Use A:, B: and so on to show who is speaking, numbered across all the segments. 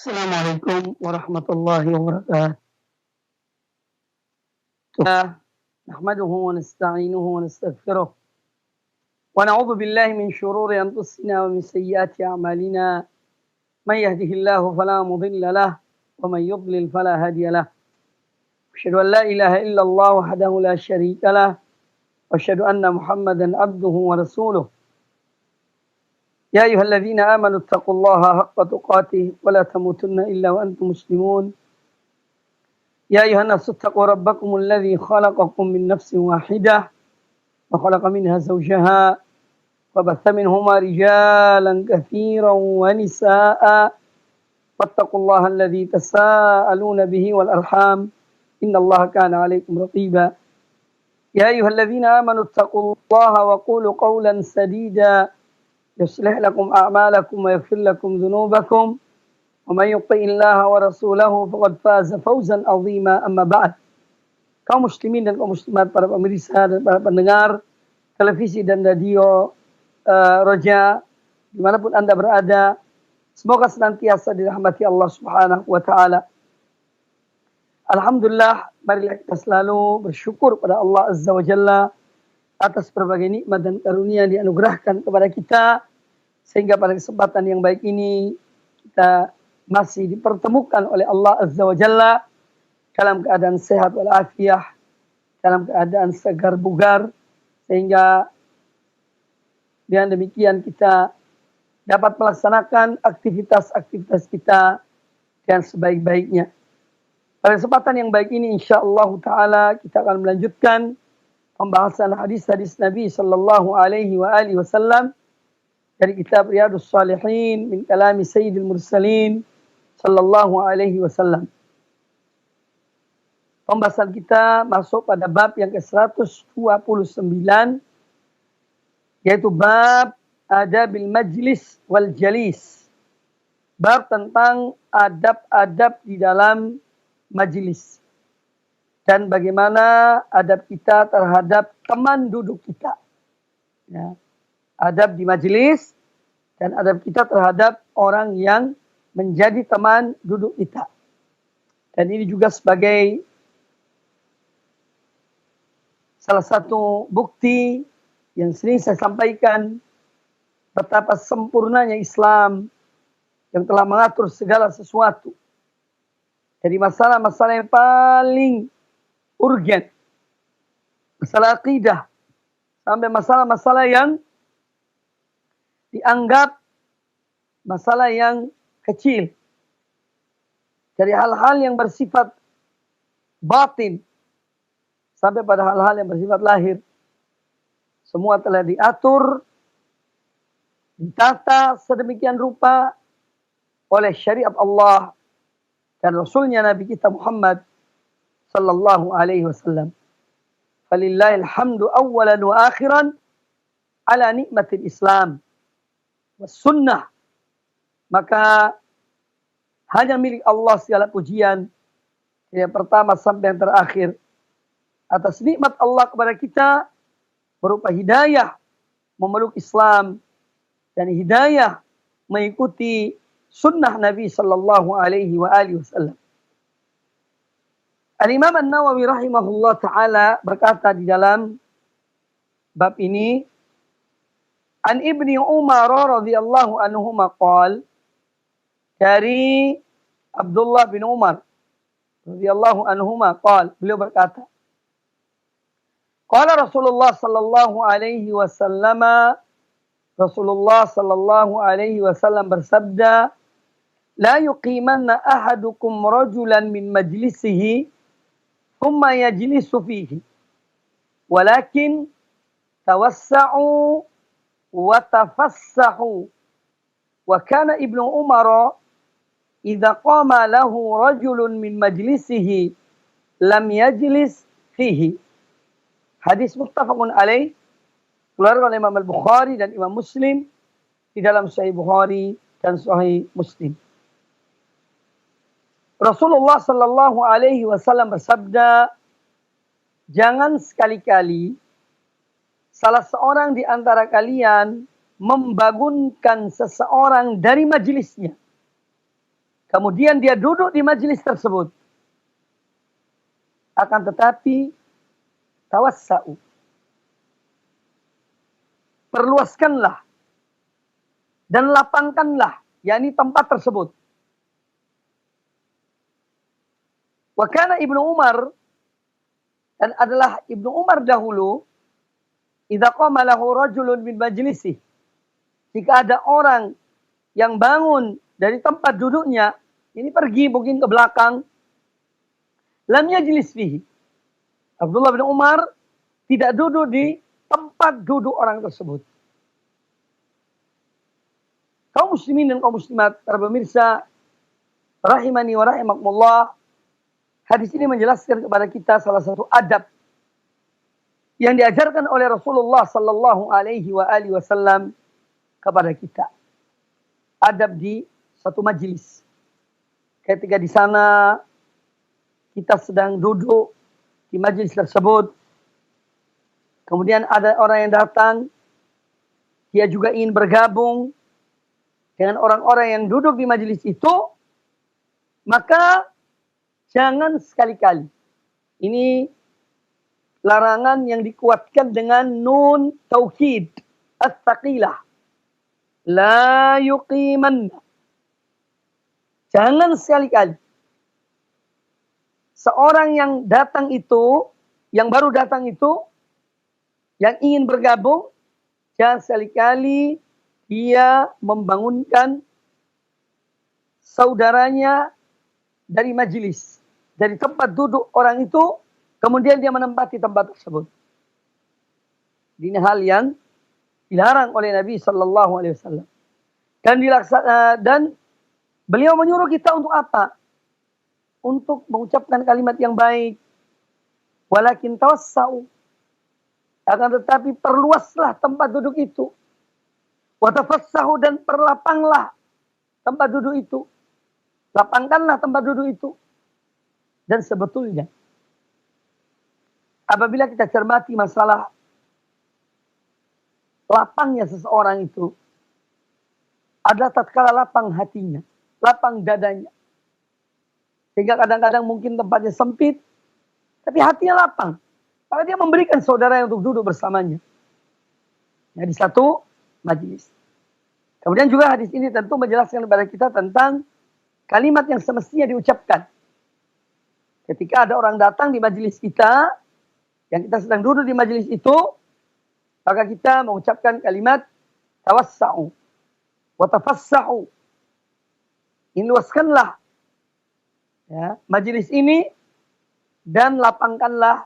A: السلام عليكم ورحمة الله وبركاته. نحمده ونستعينه ونستغفره ونعوذ بالله من شرور أنفسنا ومن سيئات أعمالنا. من يهده الله فلا مضل له ومن يضلل فلا هادي له. أشهد أن لا إله إلا الله وحده لا شريك له وأشهد أن محمدا عبده ورسوله. يا أيها الذين آمنوا اتقوا الله حق تقاته ولا تموتن إلا وأنتم مسلمون. يا أيها الناس اتقوا ربكم الذي خلقكم من نفس واحدة وخلق منها زوجها وبث منهما رجالا كثيرا ونساء واتقوا الله الذي تساءلون به والأرحام إن الله كان عليكم رقيبا. يا أيها الذين آمنوا اتقوا الله وقولوا قولا سديدا يصلح لكم أعمالكم ويغفر لكم ذنوبكم ومن يطع الله ورسوله فقد فاز فوزا عظيما. أما بعد. Kaum muslimin dan kaum muslimat, para pemirsa dan para pendengar televisi dan radio Roja, dimanapun Anda berada, semoga senantiasa dirahmati Allah Subhanahu wa Ta'ala. Alhamdulillah, marilah kita selalu bersyukur pada Allah Azza wa Jalla atas berbagai nikmat dan karunia yang dianugerahkan kepada kita, sehingga pada kesempatan yang baik ini kita masih dipertemukan oleh Allah Azza wa Jalla dalam keadaan sehat walafiat, dalam keadaan segar bugar, sehingga dengan demikian kita dapat melaksanakan aktivitas-aktivitas kita dengan sebaik-baiknya. Pada kesempatan yang baik ini insyaallah ta'ala kita akan melanjutkan pembahasan hadis-hadis Nabi sallallahu alaihi wasallam dari kitab Riyadhus Shalihin min kalami Sayyidil Mursalin sallallahu alaihi wasallam. Pembahasan kita masuk pada bab yang ke-129, yaitu bab adabil majlis wal jalis. Bab tentang adab-adab di dalam majlis dan bagaimana adab kita terhadap teman duduk kita. Ya. Adab di majlis dan adab kita terhadap orang yang menjadi teman duduk kita. Dan ini juga sebagai salah satu bukti yang sering saya sampaikan betapa sempurnanya Islam yang telah mengatur segala sesuatu. Dari masalah-masalah yang paling urgen, masalah akidah, sampai masalah-masalah yang dianggap masalah yang kecil. Dari hal-hal yang bersifat batin, sampai pada hal-hal yang bersifat lahir. Semua telah diatur, ditata sedemikian rupa oleh syariat Allah dan Rasulnya Nabi kita Muhammad sallallahu alaihi wasallam. Falillahil hamdu awwalan wa akhiran ala nikmatil Islam was sunnah. Maka hanya milik Allah segala pujian, yang pertama sampai yang terakhir, atas nikmat Allah kepada kita berupa hidayah memeluk Islam dan hidayah mengikuti sunnah Nabi sallallahu alaihi wasallam. Al-Imam An-Nawawi rahimahullah ta'ala berkata di dalam bab ini, An Ibni Umar radhiyallahu anhuma qala, dari Abdullah bin Umar radhiyallahu anhuma qala, beliau berkata, qala Rasulullah sallallahu alaihi wasallam, Rasulullah sallallahu alaihi wasallam bersabda, la yuqimanna ahadukum rajulan min majlisihi thumma yajlisu fihi walakin tawassa'u wa tafassahu. Wa kana Ibnu Umar idza qama lahu rajulun min majlisihi lam yajlis fihi. Hadis muttafaqun alaih, keluarga oleh Imam Al-Bukhari dan Imam Muslim di dalam Sahih Bukhari dan Sahih Muslim. Rasulullah sallallahu alaihi wasallam bersabda, jangan sekali-kali salah seorang di antara kalian membangunkan seseorang dari majelisnya kemudian dia duduk di majelis tersebut, akan tetapi tawassa'u, perluaskanlah dan lapangkanlah, yakni tempat tersebut. Wa kana Ibnu Umar, dan adalah Ibnu Umar dahulu, idza qama lahu rajulun min majlisih, jika ada orang yang bangun dari tempat duduknya, ini pergi mungkin ke belakang, lam yajlis fihi, Abdullah bin Umar tidak duduk di tempat duduk orang tersebut. Kaum muslimin dan kaum muslimat, para pemirsa rahimani wa rahimakumullah, hadis ini menjelaskan kepada kita salah satu adab yang diajarkan oleh Rasulullah sallallahu alaihi wasallam kepada kita. Adab di satu majelis. Ketika di sana kita sedang duduk di majelis tersebut, kemudian ada orang yang datang, dia juga ingin bergabung dengan orang-orang yang duduk di majelis itu, maka jangan sekali-kali. Ini larangan yang dikuatkan dengan nun taukid as-saqilah. La yuqiman. Jangan sekali-kali seorang yang datang itu, yang baru datang itu, yang ingin bergabung, jangan sekali-kali dia membangunkan saudaranya dari majelis, dari tempat duduk orang itu, kemudian dia menempati tempat tersebut. Ini hal yang dilarang oleh Nabi Sallallahu Alaihi Wasallam. Dan beliau menyuruh kita untuk apa? Untuk mengucapkan kalimat yang baik. Walakin tawassau. Akan tetapi perluaslah tempat duduk itu. Watafassahu, dan perlapanglah tempat duduk itu. Lapangkanlah tempat duduk itu. Dan sebetulnya, apabila kita cermati masalah lapangnya seseorang itu, adalah tatkala lapang hatinya, lapang dadanya. Sehingga kadang-kadang mungkin tempatnya sempit, tapi hatinya lapang. Maka dia memberikan saudaranya untuk duduk bersamanya. Ya, di satu majelis. Kemudian juga hadis ini tentu menjelaskan kepada kita tentang kalimat yang semestinya diucapkan. Ketika ada orang datang di majelis kita, yang kita sedang duduk di majelis itu, maka kita mengucapkan kalimat tawassa'u wa tafassahu. Ini luaskanlah ya, majelis ini, dan lapangkanlah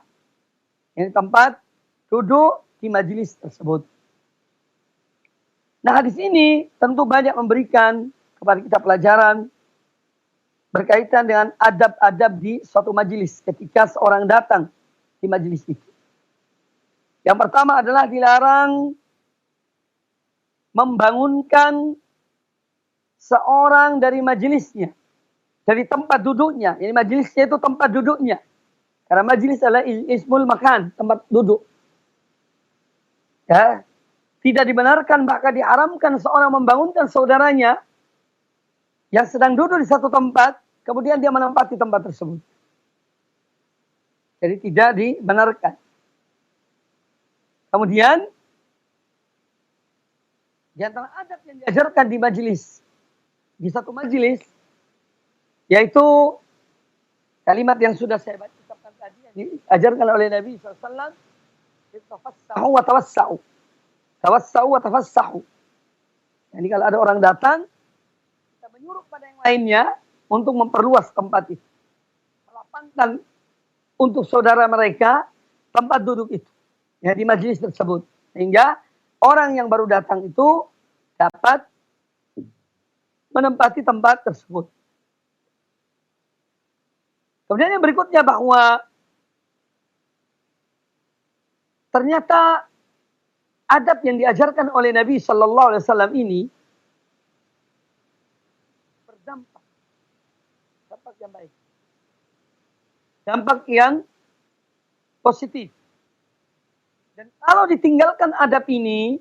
A: yang tempat duduk di majelis tersebut. Nah, hadis ini tentu banyak memberikan kepada kita pelajaran berkaitan dengan adab-adab di suatu majelis ketika seorang datang di majelis itu. Yang pertama adalah dilarang membangunkan seorang dari majelisnya, dari tempat duduknya. Jadi majelisnya itu tempat duduknya. Karena majelis adalah ismul makan, tempat duduk. Ya, tidak dibenarkan, bahkan diharamkan seorang membangunkan saudaranya yang sedang duduk di satu tempat, kemudian dia menempati tempat tersebut. Jadi tidak dibenarkan. Kemudian, di antara adab yang diajarkan di majelis, di satu majelis, yaitu kalimat yang sudah saya bacakan tadi, yang diajarkan oleh Nabi SAW, tafassahu wa tawassa'u. Tawassa'u wa tafassahu. Jadi kalau ada orang datang, kita menyuruh pada yang lainnya untuk memperluas tempat itu. Melapangkan untuk saudara mereka tempat duduk itu. Ya, di majelis tersebut. Sehingga orang yang baru datang itu dapat menempati tempat tersebut. Kemudian yang berikutnya bahwa ternyata adab yang diajarkan oleh Nabi Sallallahu Alaihi Wasallam ini berdampak, dampak yang baik, dampak yang positif. Dan kalau ditinggalkan adab ini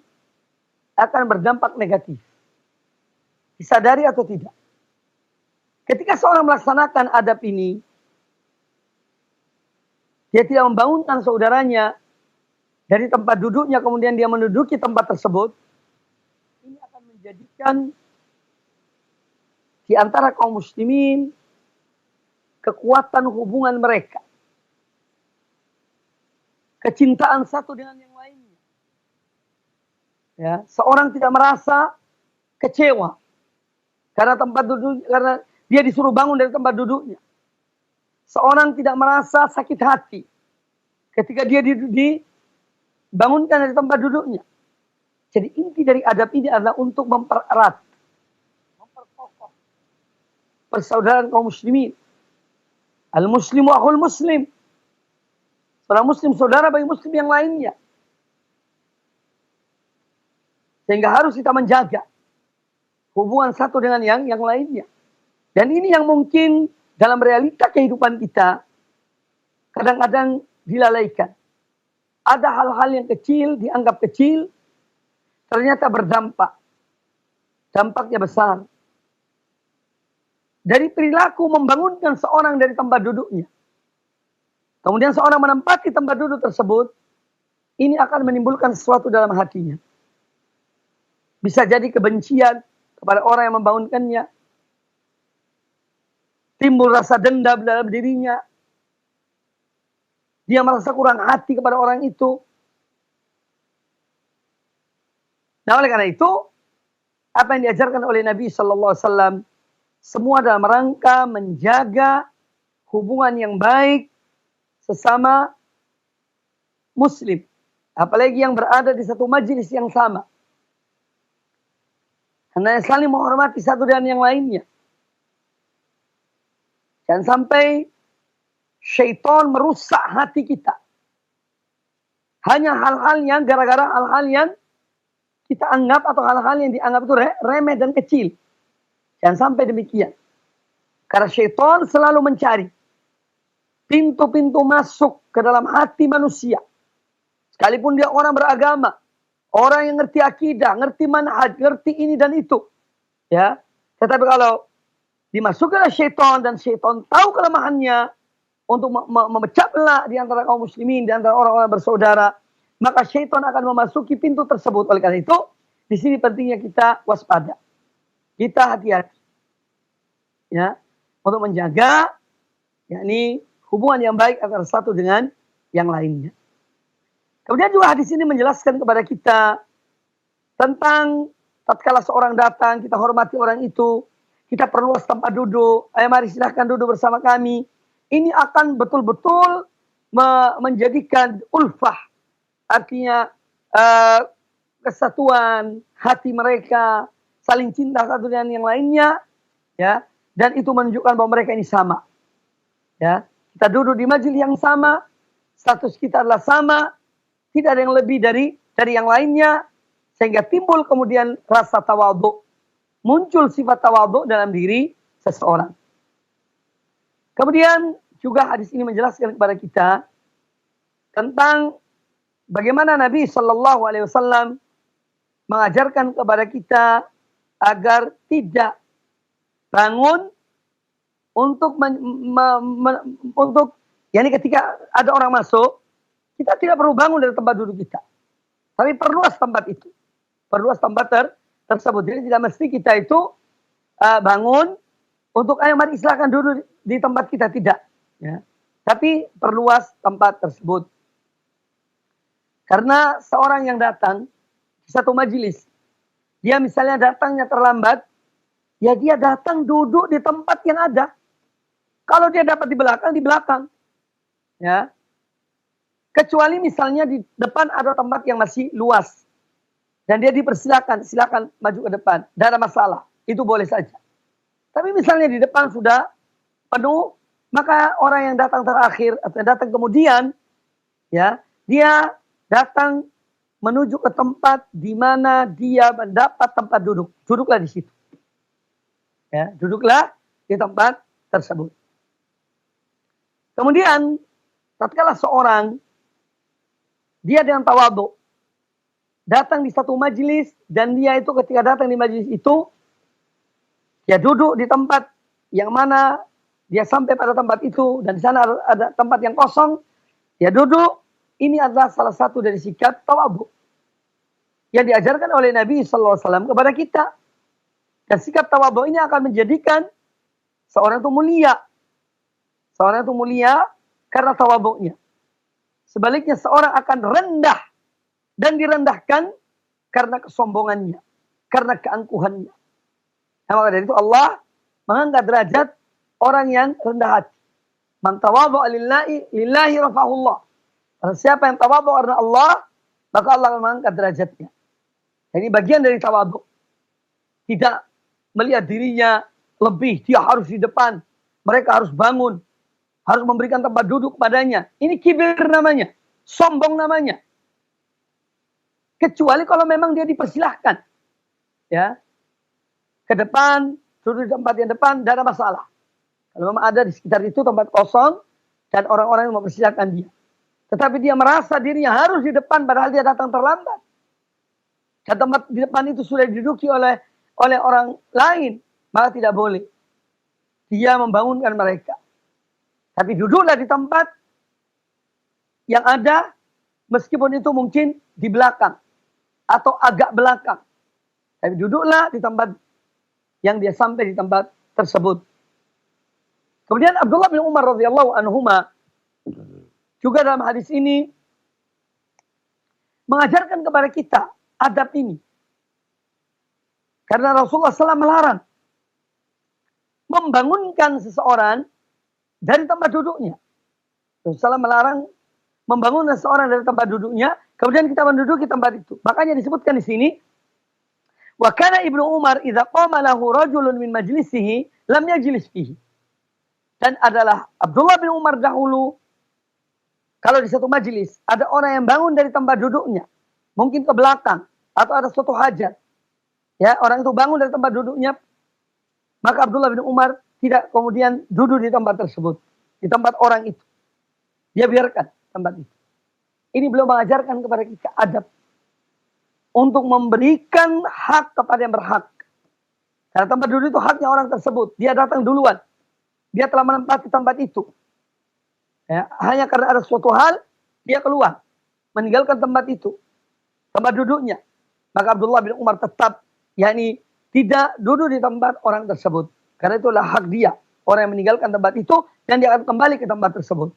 A: akan berdampak negatif. Disadari atau tidak. Ketika seorang melaksanakan adab ini, dia tidak membangunkan saudaranya dari tempat duduknya, kemudian dia menduduki tempat tersebut, ini akan menjadikan di antara kaum muslimin kekuatan hubungan mereka, kecintaan satu dengan yang lainnya. Ya, seorang tidak merasa kecewa karena tempat duduk, karena dia disuruh bangun dari tempat duduknya. Seorang tidak merasa sakit hati ketika dia dibangunkan dari tempat duduknya. Jadi inti dari adab ini adalah untuk mempererat, memperkokoh persaudaraan kaum muslimin. Al-muslimu akhul muslim. Seorang muslim saudara bagi muslim yang lainnya. Sehingga harus kita menjaga hubungan satu dengan yang lainnya. Dan ini yang mungkin dalam realita kehidupan kita kadang-kadang dilalaikan. Ada hal-hal yang kecil, dianggap kecil, ternyata berdampak. Dampaknya besar. Dari perilaku membangunkan seorang dari tempat duduknya. Kemudian seorang menempati tempat duduk tersebut, ini akan menimbulkan sesuatu dalam hatinya. Bisa jadi kebencian kepada orang yang membangunkannya. Timbul rasa dendam dalam dirinya. Dia merasa kurang hati kepada orang itu. Nah, oleh karena itu, apa yang diajarkan oleh Nabi Sallallahu Alaihi Wasallam, semua dalam rangka menjaga hubungan yang baik sesama muslim. Apalagi yang berada di satu majelis yang sama. Karena saling menghormati satu dengan yang lainnya. Jangan sampai syaitan merusak hati kita. Hanya hal-hal yang gara-gara hal-hal yang kita anggap atau hal-hal yang dianggap itu remeh dan kecil. Jangan sampai demikian. Karena syaitan selalu mencari pintu-pintu masuk ke dalam hati manusia. Sekalipun dia orang beragama, orang yang ngerti akidah, ngerti manhaj, ngerti ini dan itu. Ya, tetapi kalau dimasukkan oleh syaitan dan syaitan tahu kelemahannya untuk memecah belah di antara kaum muslimin, di antara orang-orang bersaudara, maka syaitan akan memasuki pintu tersebut. Oleh karena itu, di sini pentingnya kita waspada. Kita hati-hati. Ya, untuk menjaga yakni hubungan yang baik antara satu dengan yang lainnya. Kemudian juga hadis ini menjelaskan kepada kita tentang tatkala seorang datang, kita hormati orang itu, kita perluas tempat duduk, ayo mari silahkan duduk bersama kami. Ini akan betul-betul menjadikan ulfah, artinya kesatuan hati mereka, saling cinta satu dengan yang lainnya, ya. Dan itu menunjukkan bahwa mereka ini sama. Ya, kita duduk di majelis yang sama, status kita adalah sama, tidak ada yang lebih dari yang lainnya, sehingga timbul kemudian rasa tawadhu. Muncul sifat tawadhu dalam diri seseorang. Kemudian juga hadis ini menjelaskan kepada kita tentang bagaimana Nabi Shallallahu Alaihi Wasallam mengajarkan kepada kita agar tidak bangun untuk yakni ketika ada orang masuk, kita tidak perlu bangun dari tempat duduk kita, tapi perluas tempat itu, perluas tempat tersebut. Jadi tidak mesti kita itu bangun untuk ayo mari silakan duduk di tempat kita, tidak, ya. Tapi perluas tempat tersebut. Karena seorang yang datang di satu majelis, dia misalnya datangnya terlambat, ya dia datang duduk di tempat yang ada. Kalau dia dapat di belakang, ya. Kecuali misalnya di depan ada tempat yang masih luas. Dan dia dipersilakan, silakan maju ke depan. Tidak ada masalah, itu boleh saja. Tapi misalnya di depan sudah penuh, maka orang yang datang terakhir atau yang datang kemudian, ya, dia datang menuju ke tempat di mana dia mendapat tempat duduk. Duduklah di situ. Ya, duduklah di tempat tersebut. Kemudian, tatkala seorang dia dengan tawadhu datang di satu majelis, dan dia itu ketika datang di majelis itu, dia duduk di tempat yang mana dia sampai pada tempat itu dan di sana ada tempat yang kosong, dia duduk. Ini adalah salah satu dari sikap tawadhu yang diajarkan oleh Nabi SAW kepada kita. Dan sikap tawadhu ini akan menjadikan seorang itu mulia. Seorang itu mulia karena tawadhunya. Sebaliknya seorang akan rendah dan direndahkan karena kesombongannya, karena keangkuhannya. Nah, maka dari itu Allah mengangkat derajat orang yang rendah hati. Man tawadhu'a lillahi rafa'ahullah. Siapa yang tawadhu karena Allah, maka Allah akan mengangkat derajatnya. Ini bagian dari tawadhu. Tidak melihat dirinya lebih, dia harus di depan. Mereka harus bangun, harus memberikan tempat duduk padanya. Ini kibir namanya, sombong namanya. Kecuali kalau memang dia dipersilahkan, ya, ke depan, duduk di tempat yang depan, tidak ada masalah. Kalau memang ada di sekitar itu tempat kosong dan orang-orang yang mempersilahkan dia. Tetapi dia merasa dirinya harus di depan padahal dia datang terlambat. Dan tempat di depan itu sudah diduduki oleh orang lain, maka tidak boleh. Dia membangunkan mereka. Tapi duduklah di tempat yang ada, meskipun itu mungkin di belakang atau agak belakang. Tapi duduklah di tempat yang dia sampai di tempat tersebut. Kemudian Abdullah bin Umar radhiyallahu anhuma juga dalam hadis ini mengajarkan kepada kita adab ini. Karena Rasulullah SAW melarang membangunkan seseorang dari tempat duduknya. Rasulullah SAW melarang membangunkan seseorang dari tempat duduknya, kemudian kita menduduki tempat itu. Makanya disebutkan di sini, wa kana Ibnu Umar idza qama lahu rajulun min majlisihi lam yajlis fihi. Dan adalah Abdullah bin Umar dahulu, kalau di satu majelis ada orang yang bangun dari tempat duduknya, mungkin ke belakang atau ada suatu hajat, ya, orang itu bangun dari tempat duduknya, maka Abdullah bin Umar tidak kemudian duduk di tempat tersebut, di tempat orang itu. Dia biarkan tempat itu. Ini beliau mengajarkan kepada kita adab untuk memberikan hak kepada yang berhak. Karena tempat duduk itu haknya orang tersebut. Dia datang duluan. Dia telah menempati tempat itu. Ya, hanya karena ada suatu hal, dia keluar. Meninggalkan tempat itu. Tempat duduknya. Maka Abdullah bin Umar tetap, yakni tidak duduk di tempat orang tersebut. Karena itulah hak dia. Orang yang meninggalkan tempat itu, dan dia akan kembali ke tempat tersebut.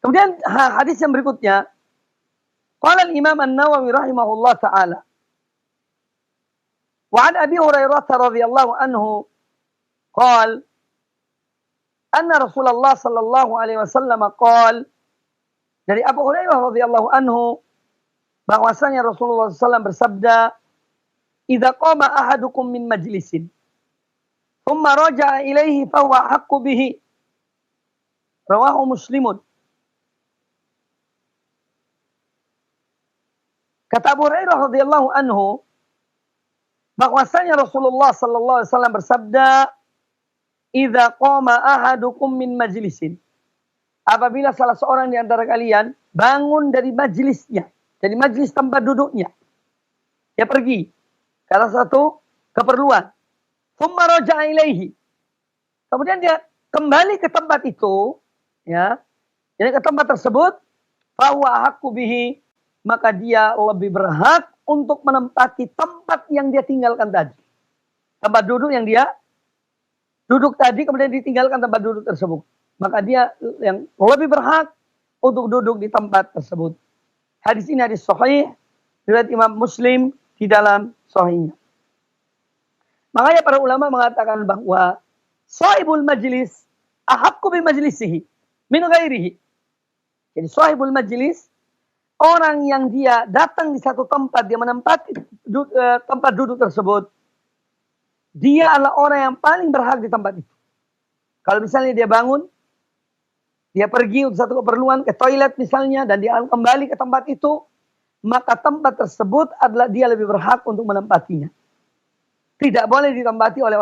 A: Kemudian hadis yang berikutnya. Qala al-Imam An-Nawawi rahimahullah ta'ala. Wa an Abi Hurairah radhiyallahu anhu qala anna Rasulullah sallallahu alaihi wasallam qala, dari Abu Hurairah radhiyallahu anhu bahwasanya Rasulullah SAW bersabda, "Idza qama ahadukum min majlisin, thumma raja'a ilaihi fa huwa haqqu bihi." Rawahu Muslimun. Kata Abu Hurairah radhiyallahu anhu bahwasanya Rasulullah sallallahu alaihi wasallam bersabda, "Idza qama ahadukum min majlisin." Apabila salah seorang di antara kalian bangun dari majlisnya, dari majlis tempat duduknya, dia pergi karena satu keperluan. Tsumma raja'a ilaihi. Kemudian dia kembali ke tempat itu, ya. Jadi ke tempat tersebut, fa huwa haqqu bihi, maka dia lebih berhak untuk menempati tempat yang dia tinggalkan tadi. Tempat duduk yang dia duduk tadi, kemudian ditinggalkan tempat duduk tersebut. Maka dia yang lebih berhak untuk duduk di tempat tersebut. Hadis ini hadis sahih, riwayat Imam Muslim di dalam sahihnya. Makanya para ulama mengatakan bahwa sahibul majlis ahaqqu bi majlisihi min ghairihi. Jadi sahibul majlis, orang yang dia datang di satu tempat, dia menempati tempat duduk tersebut, dia adalah orang yang paling berhak di tempat itu. Kalau misalnya dia bangun, dia pergi untuk satu keperluan, ke toilet misalnya, dan dia kembali ke tempat itu, maka tempat tersebut adalah dia lebih berhak untuk menempatinya. Tidak boleh ditempati oleh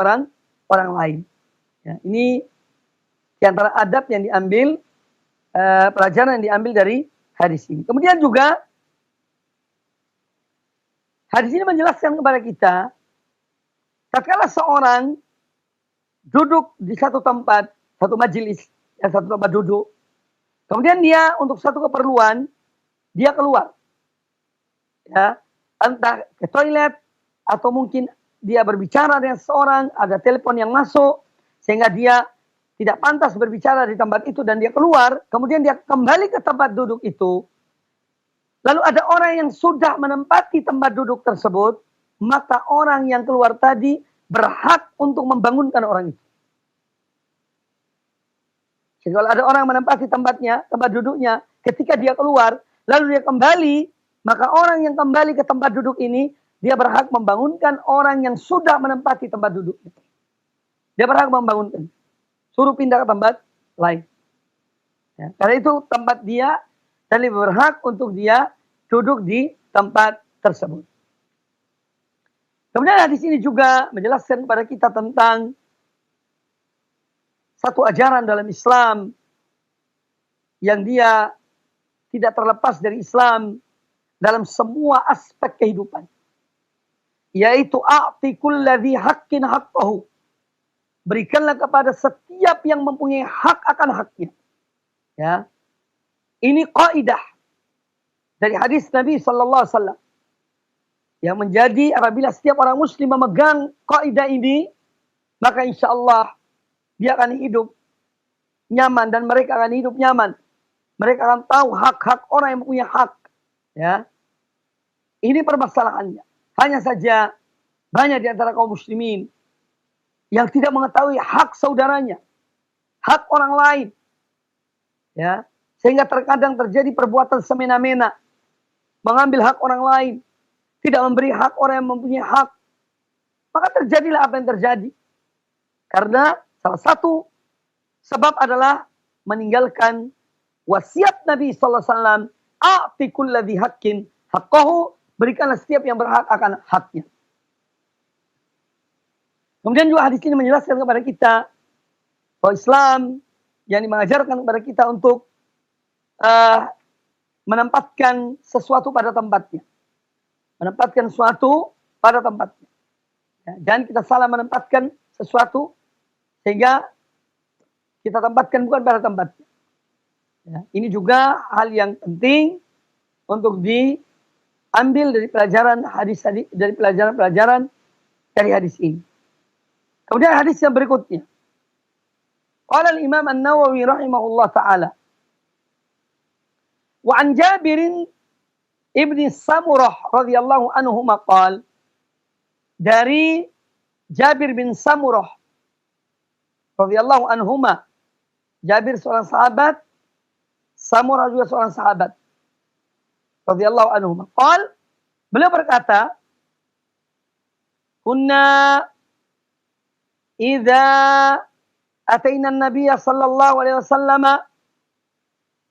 A: orang lain. Ya, ini di antara adab yang diambil, pelajaran yang diambil dari hadis ini. Kemudian juga hadis ini menjelaskan kepada kita, tatkala seorang duduk di satu tempat, satu majelis, satu tempat duduk. Kemudian dia untuk satu keperluan, dia keluar. Ya, entah ke toilet, atau mungkin dia berbicara dengan seorang, ada telepon yang masuk, sehingga dia tidak pantas berbicara di tempat itu dan dia keluar, kemudian dia kembali ke tempat duduk itu. Lalu ada orang yang sudah menempati tempat duduk tersebut, maka orang yang keluar tadi berhak untuk membangunkan orang itu. Jadi kalau ada orang menempati tempatnya, tempat duduknya, ketika dia keluar, lalu dia kembali, maka orang yang kembali ke tempat duduk ini, dia berhak membangunkan orang yang sudah menempati tempat duduknya. Dia berhak membangunkan. Suruh pindah ke tempat lain. Ya, karena itu tempat dia, dan dia berhak untuk dia duduk di tempat tersebut. Kemudian hadis ini juga menjelaskan kepada kita tentang satu ajaran dalam Islam yang dia tidak terlepas dari Islam dalam semua aspek kehidupan, yaitu a'ti kulladzi haqqin haqqahu. Berikanlah kepada setiap yang mempunyai hak akan haknya. Ya. Ini kaidah dari hadis Nabi sallallahu alaihi wasallam yang menjadi apabila setiap orang muslim memegang kaidah ini, maka insyaallah dia akan hidup nyaman dan mereka akan hidup nyaman. Mereka akan tahu hak-hak orang yang punya hak. Ya. Ini permasalahannya. Hanya saja banyak di antara kaum muslimin yang tidak mengetahui hak saudaranya, hak orang lain. Ya. Sehingga terkadang terjadi perbuatan semena-mena, mengambil hak orang lain, tidak memberi hak orang yang mempunyai hak. Maka terjadilah apa yang terjadi. Karena salah satu sebab adalah meninggalkan wasiat Nabi sallallahu alaihi wasallam, a'ti kulladzi haqqin haqqahu, berikanlah setiap yang berhak akan haknya. Kemudian juga hadis ini menjelaskan kepada kita bahwa Islam yang mengajarkan kepada kita untuk menempatkan sesuatu pada tempatnya. Menempatkan sesuatu pada tempatnya. Ya, jangan kita salah menempatkan sesuatu sehingga kita tempatkan bukan pada tempatnya. Ya, ini juga hal yang penting untuk diambil dari pelajaran hadis tadi, dari pelajaran dari hadis ini. Kemudian hadis yang berikutnya. Qala al-Imam An-Nawawi rahimahullah taala. Wa an Jabir ibn Samurah radhiyallahu anhu maqal, dari Jabir bin Samurah radhiyallahu anhuma. Jabir seorang sahabat, Samurah juga seorang sahabat radhiyallahu anhuma. Qal, beliau berkata, kunna idza ataina an-nabiy sallallahu alaihi wasallam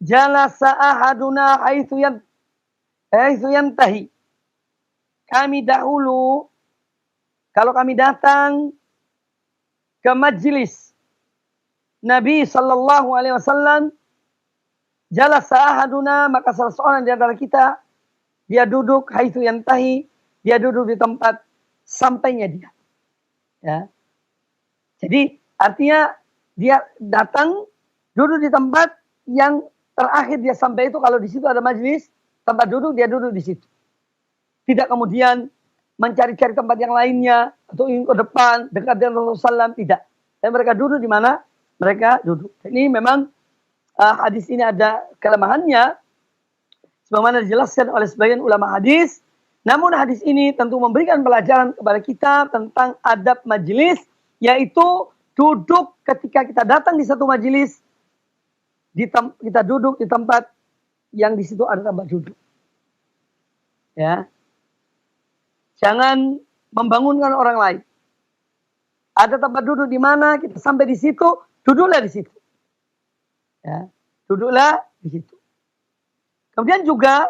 A: jalasa ahaduna haitsu yantahi. Kami dahulu kalau kami datang ke majlis Nabi sallallahu alaihi wasallam, jalasa ahaduna, maka salah seorang di antara kita dia duduk haitsu yantahi, dia duduk di tempat sampainya dia. Ya. Jadi artinya dia datang duduk di tempat yang terakhir dia sampai itu, kalau di situ ada majelis tempat duduk, dia duduk di situ. Tidak kemudian mencari-cari tempat yang lainnya atau ingin ke depan dekat dengan Rasulullah SAW, tidak. Dan mereka duduk di mana mereka duduk. Ini memang hadis ini ada kelemahannya, sebagaimana dijelaskan oleh sebagian ulama hadis. Namun hadis ini tentu memberikan pelajaran kepada kita tentang adab majelis, yaitu duduk ketika kita datang di satu majelis, kita duduk di tempat yang di situ ada tempat duduk. Ya. Jangan membangunkan orang lain. Ada tempat duduk di mana kita sampai di situ, duduklah di situ. Ya, duduklah di situ. Kemudian juga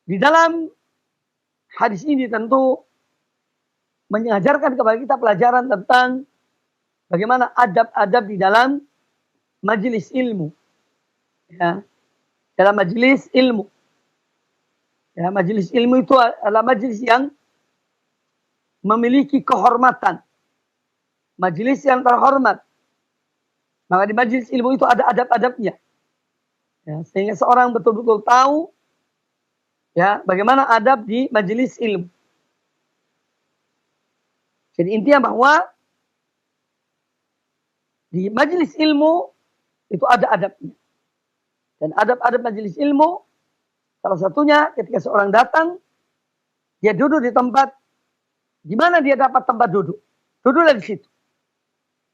A: di dalam hadis ini tentu mengajarkan kepada kita pelajaran tentang bagaimana adab-adab di dalam majelis ilmu. Ya, dalam majelis ilmu. Ya, majelis ilmu itu adalah majelis yang memiliki kehormatan. majelis yang terhormat. Maka di majelis ilmu itu ada adab-adabnya. Ya, sehingga seorang betul-betul tahu ya bagaimana adab di majelis ilmu. Jadi intinya bahwa di majelis ilmu itu ada adabnya. Dan adab-adab majelis ilmu salah satunya ketika seorang datang, dia duduk di tempat di mana dia dapat tempat duduk. Duduklah di situ.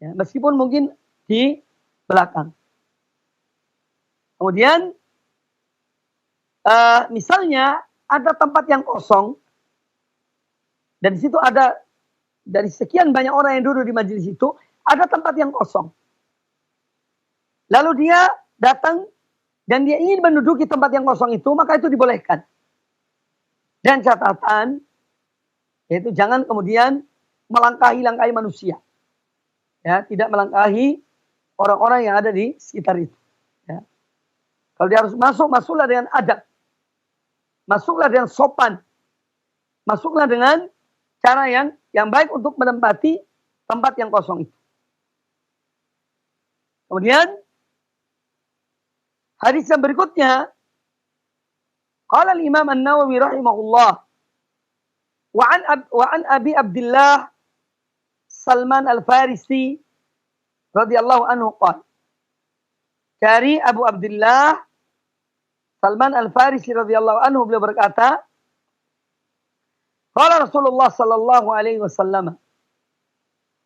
A: Ya, meskipun mungkin di belakang. Kemudian misalnya ada tempat yang kosong dan di situ ada dari sekian banyak orang yang duduk di majelis itu ada tempat yang kosong. Lalu dia datang dan dia ingin menduduki tempat yang kosong itu, maka itu dibolehkan. Dan catatan yaitu jangan kemudian melangkahi manusia. Ya, tidak melangkahi orang-orang yang ada di sekitar itu. Ya. Kalau dia harus masuk, masuklah dengan adab. Masuklah dengan sopan. Masuklah dengan cara yang baik untuk menempati tempat yang kosong itu. Kemudian hadis yang berikutnya, qala al-Imam An-Nawawi rahimahullah wa an Abi Abdullah Salman Al-Farisi radhiyallahu anhu qala. Dari Abu Abdullah Salman Al-Farisi radhiyallahu anhu beliau berkata, qala Rasulullah sallallahu alaihi wasallam.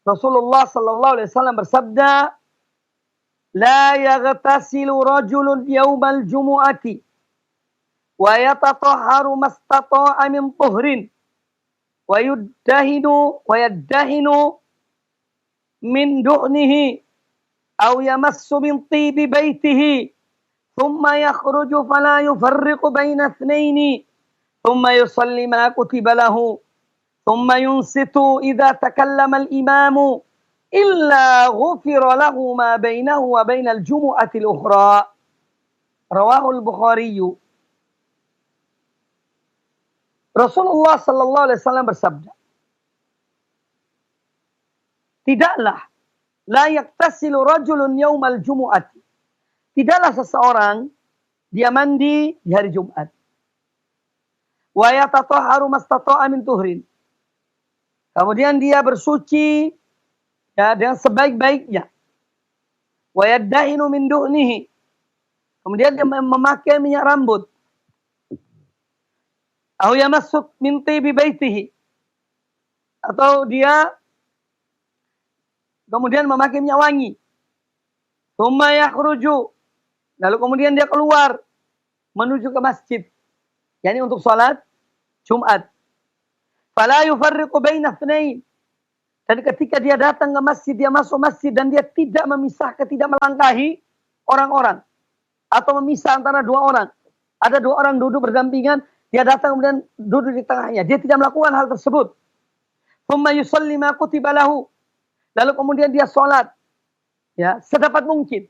A: Rasulullah sallallahu alaihi wasallam bersabda, la yaghtasilu rajulun yaumal jumu'ati wa yatatahharu mastata'a min tuhrin wa yaddahinu min du'nihi aw yamassu min tibi baitihi thumma yakhruju fala yufarriqu baina ithnaini thumma yusalli ma kutiba lahu thumma yunsitu idza takallama al-imamu illa ghufira lahu ma bainahu wa bainal jumu'ati al-ukhra. Rawahu al-Bukhari. Rasulullah sallallahu alaihi wasallam bersabda, tidaklah la yaktasilu rajulun yaumal jumu'ati. Tidaklah seseorang dia mandi di hari Jumat. Wa yatatahharu mastata'a min tuhrin. Kemudian dia bersuci ya dengan sebaik-baiknya. Wa yaddahinu min du'nihi. Kemudian dia memakai minyak rambut. Aw yamassu min tibi baitihi. Atau dia kemudian memakai minyak wangi. Tsumma yakhruju. Lalu kemudian dia keluar menuju ke masjid. Yani untuk salat Jumat. Fala yufarriqu baina itsnain. Dan ketika dia datang ke masjid, dia masuk masjid dan dia tidak memisahkan, tidak melangkahi orang-orang. Atau memisah antara dua orang. Ada dua orang duduk berdampingan, dia datang kemudian duduk di tengahnya. Dia tidak melakukan hal tersebut. Tsumma yusalli ma kutiba lahu. Lalu kemudian dia sholat. Ya, sedapat mungkin.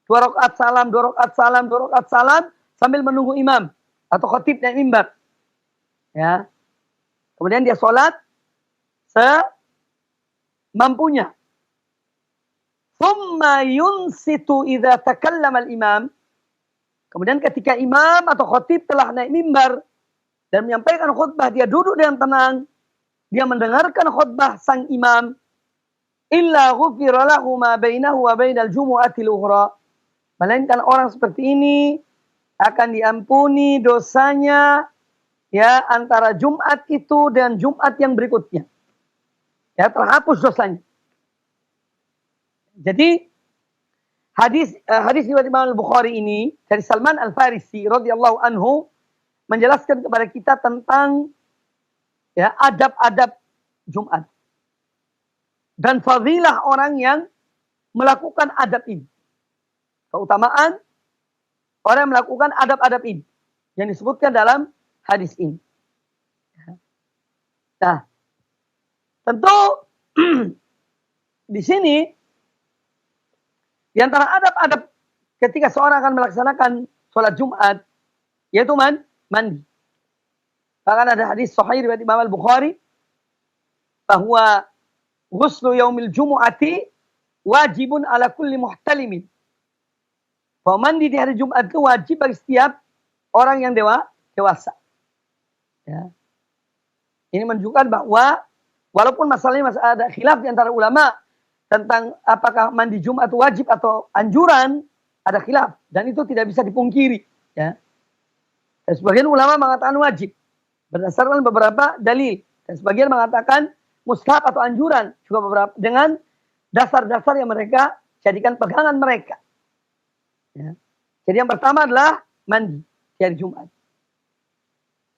A: 2 rakaat salam, 2 rakaat salam, 2 rakaat salam sambil menunggu imam atau khatib naik mimbar. Ya. Kemudian dia sholat semampunya. Thumma yunsitu idza takallama al-imam. Kemudian ketika imam atau khatib telah naik mimbar dan menyampaikan khutbah, dia duduk dengan tenang. Dia mendengarkan khutbah sang imam. Illa ghufira lahu ma bainahu wa bainal jumu'atil ukhra. Melainkan orang seperti ini akan diampuni dosanya ya antara Jumat itu dan Jumat yang berikutnya. Ya, terhapus dosanya. Jadi hadis riwayat Imam Al-Bukhari ini dari Salman Al-Farisi radhiyallahu anhu menjelaskan kepada kita tentang ya adab-adab Jumat dan fadilah orang yang melakukan adab ini. Keutamaan orang yang melakukan adab-adab ini yang disebutkan dalam hadis ini. Nah, tentu di sini di antara adab-adab ketika seorang akan melaksanakan sholat Jumat yaitu mandi. Bahkan ada hadis sahih riwayat Imam Al-Bukhari bahwa ghuslu yaumil jumu'ati wajibun ala kulli muhtalimin. Bahwa mandi di hari Jumat itu wajib bagi setiap orang yang dewasa. Ya. Ini menunjukkan bahwa walaupun masalahnya masih ada khilaf di antara ulama tentang apakah mandi Jumat wajib atau anjuran, ada khilaf dan itu tidak bisa dipungkiri. Ya. Dan sebagian ulama mengatakan wajib berdasarkan beberapa dalil dan sebagian mengatakan mustahab atau anjuran juga beberapa dengan dasar-dasar yang mereka jadikan pegangan mereka. Ya. Jadi yang pertama adalah mandi di hari Jumat.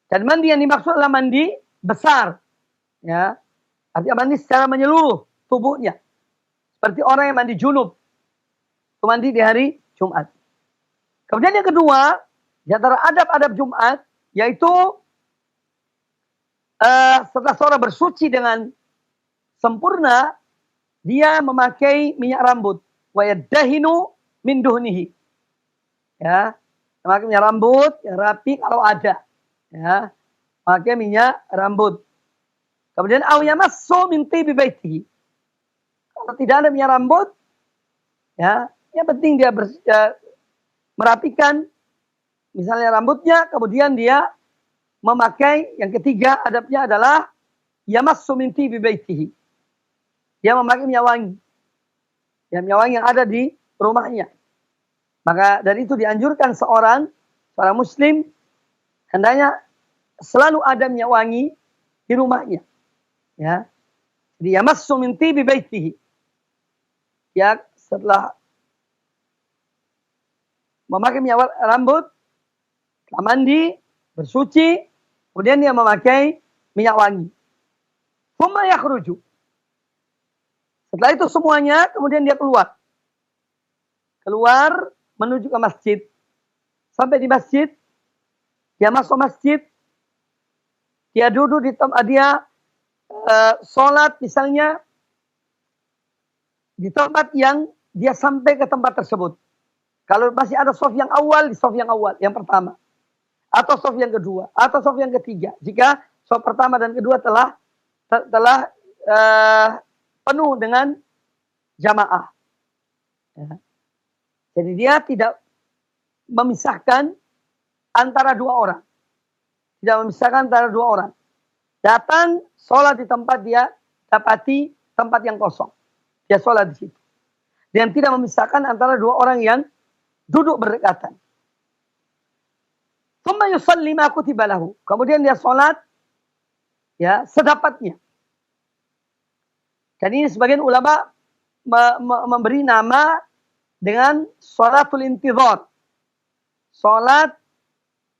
A: Dan mandi yang dimaksud adalah mandi besar. Ya. Artinya mandi secara menyeluruh tubuhnya. Seperti orang yang mandi junub. Itu mandi di hari Jumat. Kemudian yang kedua, di antara adab-adab Jumat, yaitu setelah seorang bersuci dengan sempurna, dia memakai minyak rambut. Wa yaddahinu min duhnihi. Ya, memakai minyak rambut yang rapi kalau ada. Ya, memakai minyak rambut. Kemudian au yamassu min tibi baitihi. Kalau tidak ada minyak rambut, ya, yang penting dia merapikan misalnya rambutnya, kemudian dia memakai yang ketiga adabnya adalah yamassu min tibi baitihi. Dia memakai minyak wangi. Ya, minyak wangi yang ada di rumahnya. Maka dari itu dianjurkan seorang muslim hendaknya selalu ada minyak wangi di rumahnya. Ya. Jadi yamassu min tibi baitihi. Ya, setelah memakai minyak rambut, setelah mandi, bersuci, kemudian dia memakai minyak wangi. Thumma yakhruju. Setelah itu semuanya, kemudian dia keluar. Keluar menuju ke masjid. Sampai di masjid, dia masuk masjid, dia duduk di tempat dia sholat misalnya di tempat yang dia sampai ke tempat tersebut. Kalau masih ada shaf yang awal, di shaf yang awal, yang pertama. Atau shaf yang kedua, atau shaf yang ketiga. Jika shaf pertama dan kedua telah penuh dengan jamaah. Ya. Jadi dia tidak memisahkan antara dua orang. Tidak memisahkan antara dua orang. Datang, sholat di tempat dia, dapati tempat yang kosong. Dia sholat di situ. Dan tidak memisahkan antara dua orang yang duduk berdekatan. Tsumma yusalli ma kutiba lahu. Kemudian dia sholat ya sedapatnya. Dan ini sebagian ulama memberi nama dengan sholatul intidhar. Sholat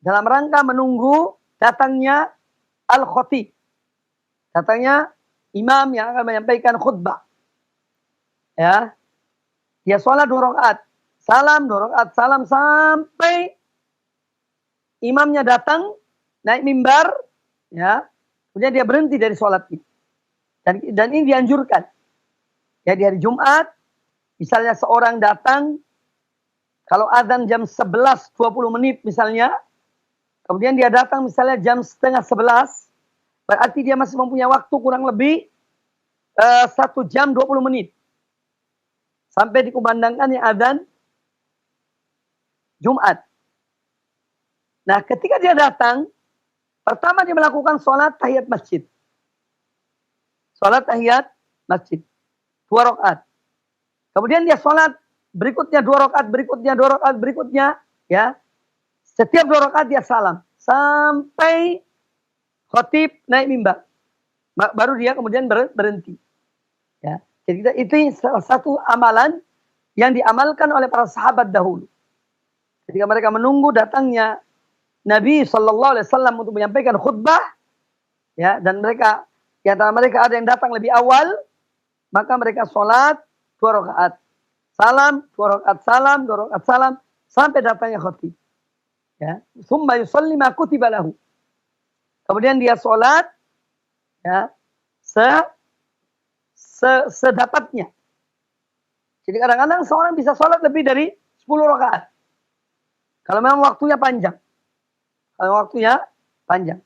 A: dalam rangka menunggu datangnya al-khatib. Datangnya imam yang akan menyampaikan khutbah. Ya. Dia sholat 2 rakaat. Salam 2 rakaat. Salam sampai imamnya datang naik mimbar, ya. Kemudian dia berhenti dari sholat ini. Dan ini dianjurkan. Ya, di hari Jumat misalnya seorang datang kalau adzan jam 11:20 misalnya, kemudian dia datang misalnya jam 10:30, berarti dia masih mempunyai waktu kurang lebih 1 jam 20 menit. Sampai dikumandangkannya adzan Jumat. Nah, ketika dia datang, pertama dia melakukan sholat tahiyat masjid. Sholat tahiyat masjid. 2 rakaat. Kemudian dia sholat berikutnya 2 rakaat, berikutnya 2 rakaat, berikutnya. Ya. Setiap 2 rakaat dia salam. Sampai khatib naik mimbar. Baru dia kemudian berhenti. Ya. Jadi itu salah satu amalan yang diamalkan oleh para sahabat dahulu. Ketika mereka menunggu datangnya Nabi SAW untuk menyampaikan khutbah, ya, dan mereka di antara mereka ada yang datang lebih awal, maka mereka sholat 2 rakaat, salam 2 rakaat, salam 2 rakaat, salam sampai datangnya khatib. Ya, tsumma yusalli ma kutiba lahu. Kemudian dia sholat, ya, sedapatnya. Jadi kadang-kadang seorang bisa sholat lebih dari 10 rakaat. Kalau memang waktunya panjang. Kalau waktunya panjang.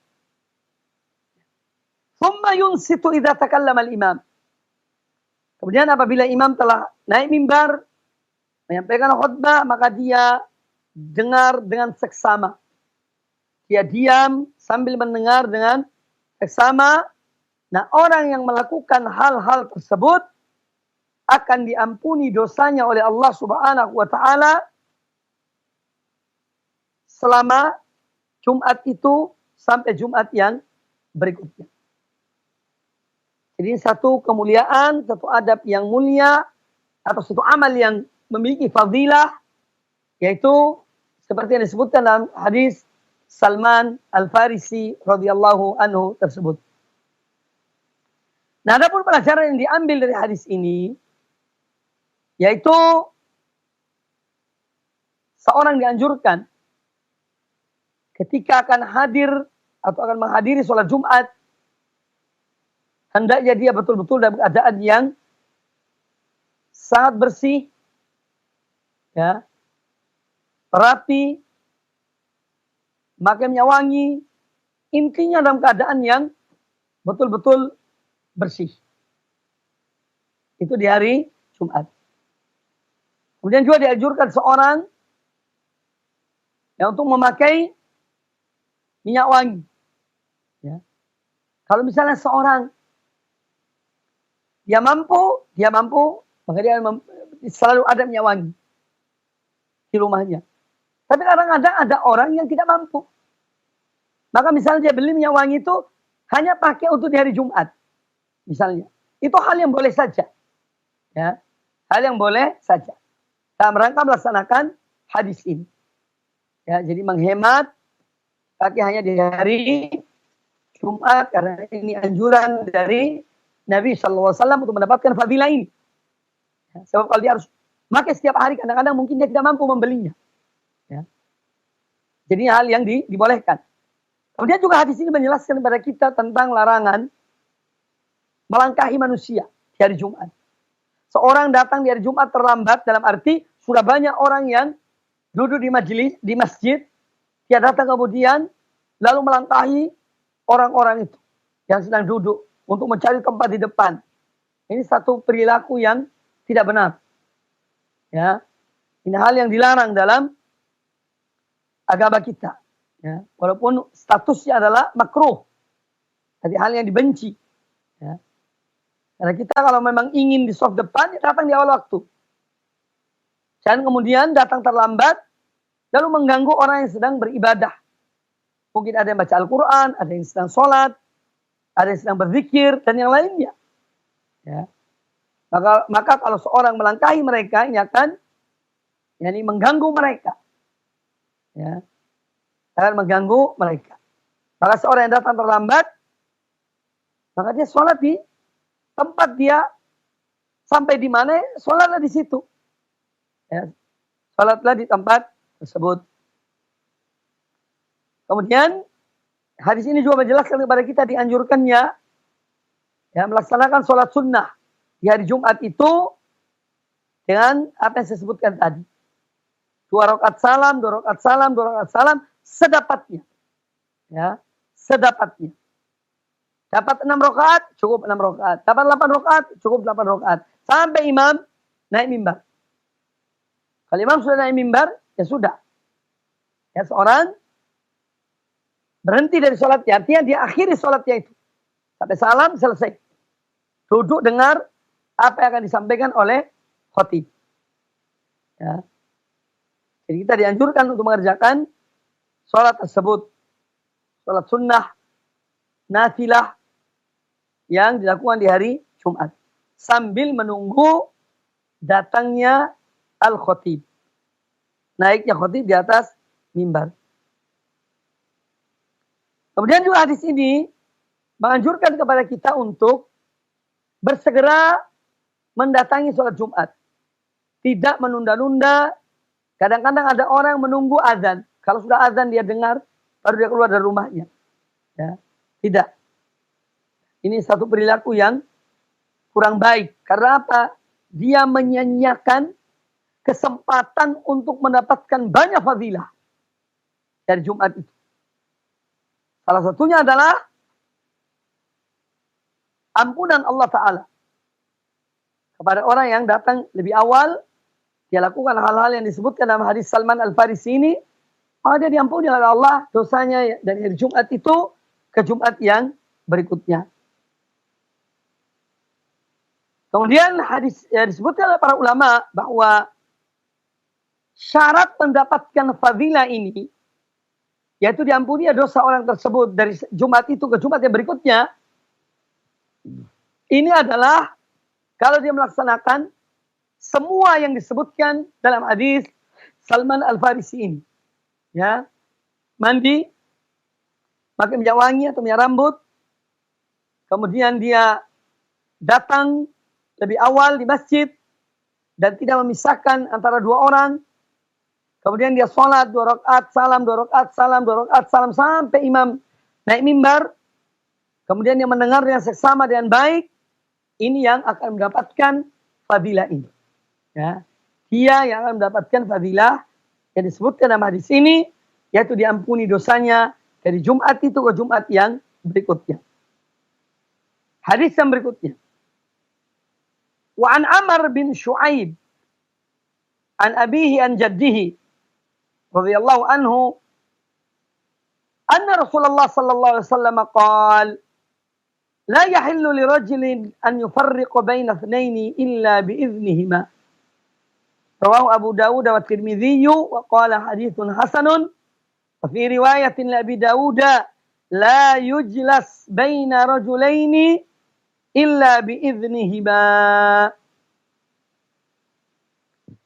A: Tsumma yunsitu idza takallama al-imam. Kemudian apabila imam telah naik mimbar, menyampaikan khutbah, maka dia dengar dengan seksama. Dia diam sambil mendengar dengan seksama. Nah, orang yang melakukan hal-hal tersebut akan diampuni dosanya oleh Allah Subhanahu wa taala selama Jumat itu sampai Jumat yang berikutnya. Jadi satu kemuliaan, satu adab yang mulia atau satu amal yang memiliki fadilah, yaitu seperti yang disebutkan dalam hadis Salman Al-Farisi radhiyallahu anhu tersebut. Nah, adapun pelajaran yang diambil dari hadis ini, yaitu seorang dianjurkan ketika akan hadir atau akan menghadiri sholat Jumat, hendaknya dia betul-betul dalam keadaan yang sangat bersih, ya, rapi, pakaiannya wangi, intinya dalam keadaan yang betul-betul bersih. Itu di hari Jumat. Kemudian juga dianjurkan seorang yang untuk memakai minyak wangi. Ya. Kalau misalnya seorang dia mampu, maka dia selalu ada minyak wangi di rumahnya. Tapi kadang-kadang ada orang yang tidak mampu. Maka misalnya dia beli minyak wangi itu hanya pakai untuk di hari Jumat. Misalnya. Itu hal yang boleh saja. Ya. Hal yang boleh saja. Dalam rangka melaksanakan hadis ini. Ya, jadi menghemat pakai hanya di hari Jumat karena ini anjuran dari Nabi SAW untuk mendapatkan fadilah ini. Ya, sebab kalau dia harus pakai setiap hari, kadang-kadang mungkin dia tidak mampu membelinya. Ya. Jadi hal yang dibolehkan. Kemudian juga hadis ini menjelaskan kepada kita tentang larangan melangkahi manusia di hari Jumat. Seorang datang di hari Jumat terlambat dalam arti sudah banyak orang yang duduk di majelis, di masjid, dia datang kemudian lalu melangkahi orang-orang itu yang sedang duduk untuk mencari tempat di depan. Ini satu perilaku yang tidak benar. Ya, ini hal yang dilarang dalam agama kita. Ya, walaupun statusnya adalah makruh, jadi hal yang dibenci. Ya. Karena kita kalau memang ingin di soft depan, ya datang di awal waktu. Dan kemudian datang terlambat, lalu mengganggu orang yang sedang beribadah. Mungkin ada yang baca Al-Quran, ada yang sedang sholat, ada yang sedang berzikir, dan yang lainnya. Ya. Maka kalau seorang melangkahi mereka, ini akan mengganggu mereka. Ya. Akan mengganggu mereka. Maka seorang yang datang terlambat, maka dia sholat di tempat dia sampai di mana, sholatlah di situ. Ya. Sholatlah di tempat tersebut. Kemudian hadis ini juga menjelaskan kepada kita dianjurkannya ya, melaksanakan sholat sunnah di hari Jumat itu dengan apa yang saya sebutkan tadi. 2 rakaat salam, 2 rakaat salam, 2 rakaat salam sedapatnya. Ya, sedapatnya. Dapat 6 rakaat, cukup 6 rakaat. Dapat 8 rakaat, cukup 8 rakaat. Sampai imam naik mimbar. Kalau imam sudah naik mimbar, ya sudah. Ya, seorang berhenti dari sholatnya. Artinya dia akhiri sholatnya itu. Sampai salam, selesai. Duduk dengar apa yang akan disampaikan oleh khatib. Ya. Jadi kita dianjurkan untuk mengerjakan sholat tersebut. Sholat sunnah, nafilah yang dilakukan di hari Jumat. Sambil menunggu datangnya al-khatib. Naiknya khatib di atas mimbar. Kemudian juga hadis ini menganjurkan kepada kita untuk bersegera mendatangi sholat Jumat. Tidak menunda-nunda. Kadang-kadang ada orang menunggu azan. Kalau sudah azan dia dengar, baru dia keluar dari rumahnya. Ya, tidak. Ini satu perilaku yang kurang baik. Karena apa? Dia menyia-nyiakan kesempatan untuk mendapatkan banyak fadilah dari Jumat itu. Salah satunya adalah ampunan Allah Ta'ala kepada orang yang datang lebih awal, dia lakukan hal-hal yang disebutkan dalam hadis Salman Al-Farisi ini, maka dia diampuni oleh Allah dosanya dari hari Jumat itu ke Jumat yang berikutnya. Kemudian hadis disebutkan oleh para ulama bahwa syarat mendapatkan fadilah ini, yaitu diampuni dosa orang tersebut dari Jumat itu ke Jumat yang berikutnya, ini adalah kalau dia melaksanakan semua yang disebutkan dalam hadis Salman Al-Farisi ini. Ya, mandi, pakai minyak wangi atau minyak rambut, kemudian dia datang lebih awal di masjid dan tidak memisahkan antara dua orang. Kemudian dia sholat 2 rakaat, salam 2 rakaat, salam 2 rakaat, salam sampai imam naik mimbar. Kemudian dia mendengar dengan seksama dengan baik. Ini yang akan mendapatkan fadilah ini. Ya. Dia yang akan mendapatkan fadilah yang disebutkan dalam hadis ini, yaitu diampuni dosanya dari Jumat itu ke Jumat yang berikutnya. Hadis yang berikutnya. Wa an Amr bin Shu'aib an abihi an jaddihi radhiyallahu anhu anna Rasulullah sallallahu alaihi wasallam qala la yahillu lirajulin an yufarriqa baina ithnaini illa biiznihima. Rawahu Abu Dawud wa Tirmidzi wa qala haditsun hasanun. Wa fi riwayatin li Abi Dawud la yujlas baina rajulaini illa biiznihima.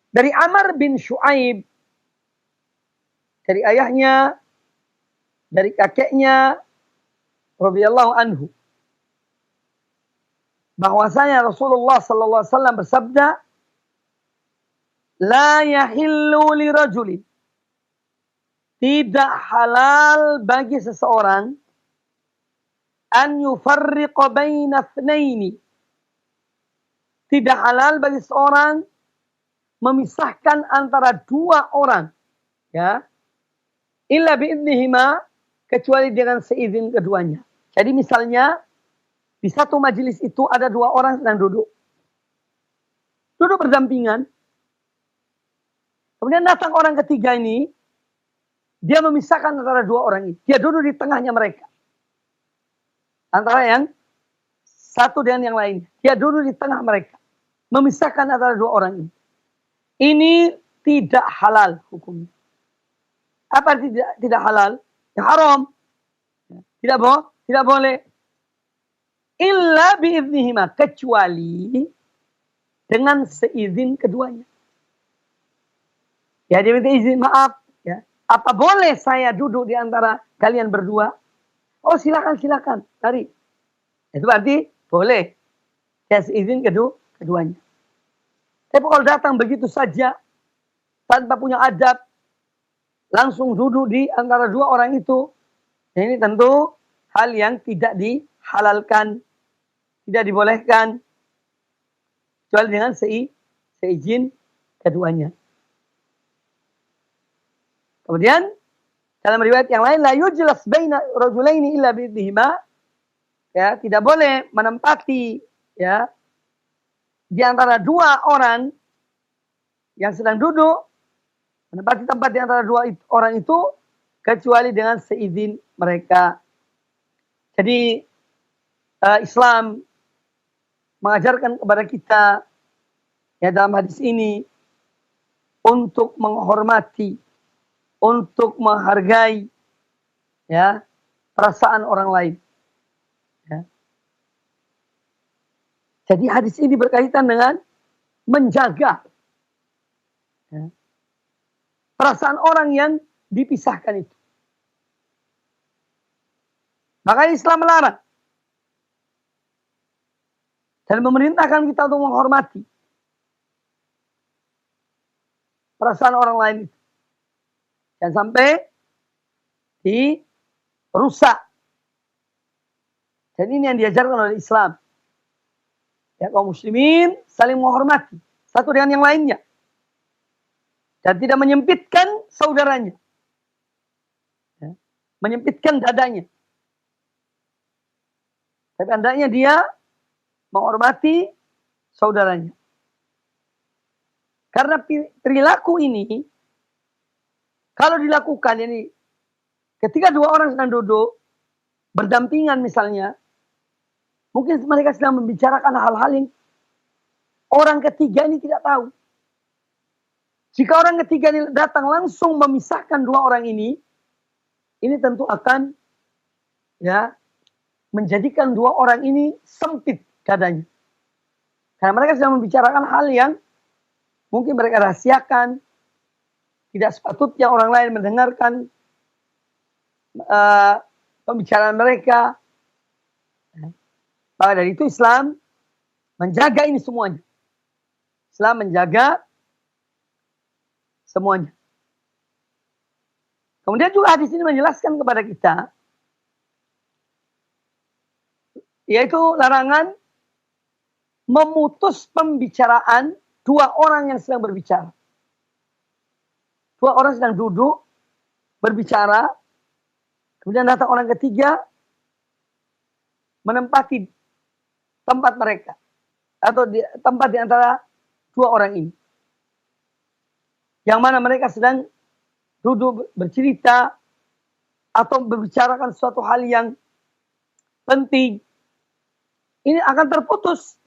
A: Dari Amr bin Shu'aib, dari ayahnya, dari kakeknya radhiyallahu anhu, bahwasanya Rasulullah sallallahu alaihi wasallam bersabda, la yahillu lirajulin, tidak halal bagi seseorang an yufarriqa baina itsnaini, tidak halal bagi seorang memisahkan antara dua orang, ya, illa biidznihima, kecuali dengan seizin keduanya. Jadi misalnya di satu majelis itu ada dua orang sedang duduk. Duduk berdampingan. Kemudian datang orang ketiga ini. Dia memisahkan antara dua orang ini. Dia duduk di tengahnya mereka. Antara yang satu dengan yang lain. Dia duduk di tengah mereka. Memisahkan antara dua orang ini. Ini tidak halal hukumnya. Apa tidak halal? Ya, haram. Tidak boleh. Illa biiznihima, kecuali dengan seizin keduanya. Ya, dia minta izin, maaf, ya. Apa boleh saya duduk di antara kalian berdua? Oh, silakan, tarik. Itu berarti boleh. Ya, seizin keduanya. Tapi kalau datang begitu saja, tanpa punya adab, langsung duduk di antara dua orang itu, ini tentu hal yang tidak dihalalkan, tidak dibolehkan, kecuali dengan seizin keduanya. Kemudian dalam riwayat yang lain, la yujlas baina rajulaini illa biidznihima, ya, tidak boleh menempati, ya, di antara dua orang yang sedang duduk, menempati tempat di antara dua orang itu kecuali dengan seizin mereka. Jadi Islam mengajarkan kepada kita, ya, dalam hadis ini untuk menghormati, untuk menghargai, ya, perasaan orang lain. Ya. Jadi hadis ini berkaitan dengan menjaga, ya, perasaan orang yang dipisahkan itu. Maka Islam melarang dan memerintahkan kita untuk menghormati perasaan orang lain itu. Jangan sampai dirusak. Dan ini yang diajarkan oleh Islam. Ya, kaum muslimin saling menghormati satu dengan yang lainnya. Dan tidak menyempitkan saudaranya. Ya, menyempitkan dadanya. Tapi hendaknya dia menghormati saudaranya. Karena perilaku ini, kalau dilakukan ini, ketika dua orang sedang duduk, berdampingan misalnya, mungkin mereka sedang membicarakan hal-hal yang orang ketiga ini tidak tahu. Jika orang ketiga ini datang langsung memisahkan dua orang ini tentu akan menjadikan dua orang ini sempit dadanya. Karena mereka sedang membicarakan hal yang mungkin mereka rahasiakan, tidak sepatutnya orang lain mendengarkan pembicaraan mereka. Maka dari itu Islam menjaga ini semuanya. Islam menjaga semuanya. Kemudian juga hadis ini menjelaskan kepada kita, yaitu larangan memutus pembicaraan dua orang yang sedang berbicara. Dua orang sedang duduk, berbicara, kemudian datang orang ketiga, menempati tempat mereka, atau tempat di antara dua orang ini. Yang mana mereka sedang duduk bercerita atau membicarakan suatu hal yang penting. Ini akan terputus.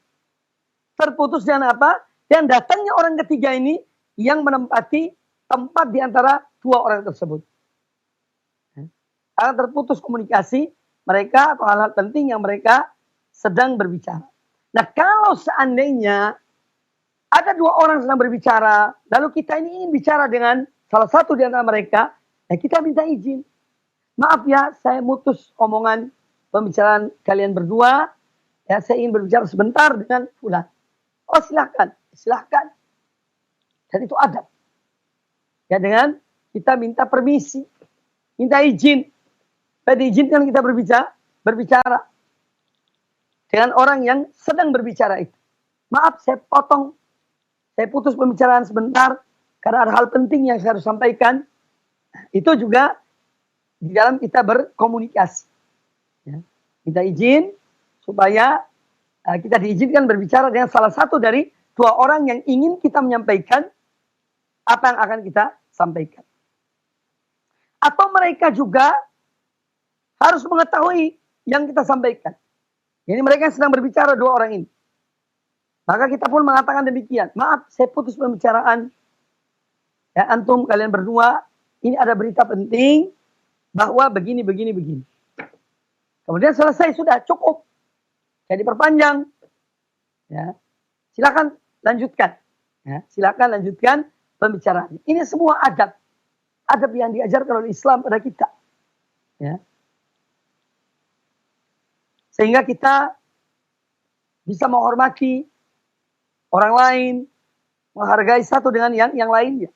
A: Terputus dengan apa? Dan datangnya orang ketiga ini yang menempati tempat di antara dua orang tersebut. Akan terputus komunikasi mereka atau hal-hal penting yang mereka sedang berbicara. Nah, kalau seandainya ada dua orang sedang berbicara, lalu kita ini ingin bicara dengan salah satu di antara mereka, kita minta izin. Maaf ya, saya mutus omongan pembicaraan kalian berdua, saya ingin berbicara sebentar dengan fulan. Oh silahkan, silahkan. Dan itu adab. Ya, dengan kita minta permisi, minta izin. Supaya diizinkan kita berbicara dengan orang yang sedang berbicara itu. Maaf, saya potong. Saya putus pembicaraan sebentar karena ada hal penting yang saya harus sampaikan. Itu juga di dalam kita berkomunikasi. Ya. Minta izin supaya kita diizinkan berbicara dengan salah satu dari dua orang yang ingin kita menyampaikan apa yang akan kita sampaikan. Atau mereka juga harus mengetahui yang kita sampaikan. Jadi mereka yang sedang berbicara dua orang ini. Maka kita pun mengatakan demikian. Maaf, saya putus pembicaraan. Ya, antum kalian berdua, ini ada berita penting bahwa begini. Kemudian selesai, sudah cukup. Jadi perpanjang. Ya. Silakan lanjutkan. Ya, silakan lanjutkan pembicaraan. Ini semua adab. Adab yang diajarkan oleh Islam pada kita. Ya. Sehingga kita bisa menghormati orang lain, menghargai satu dengan yang lainnya.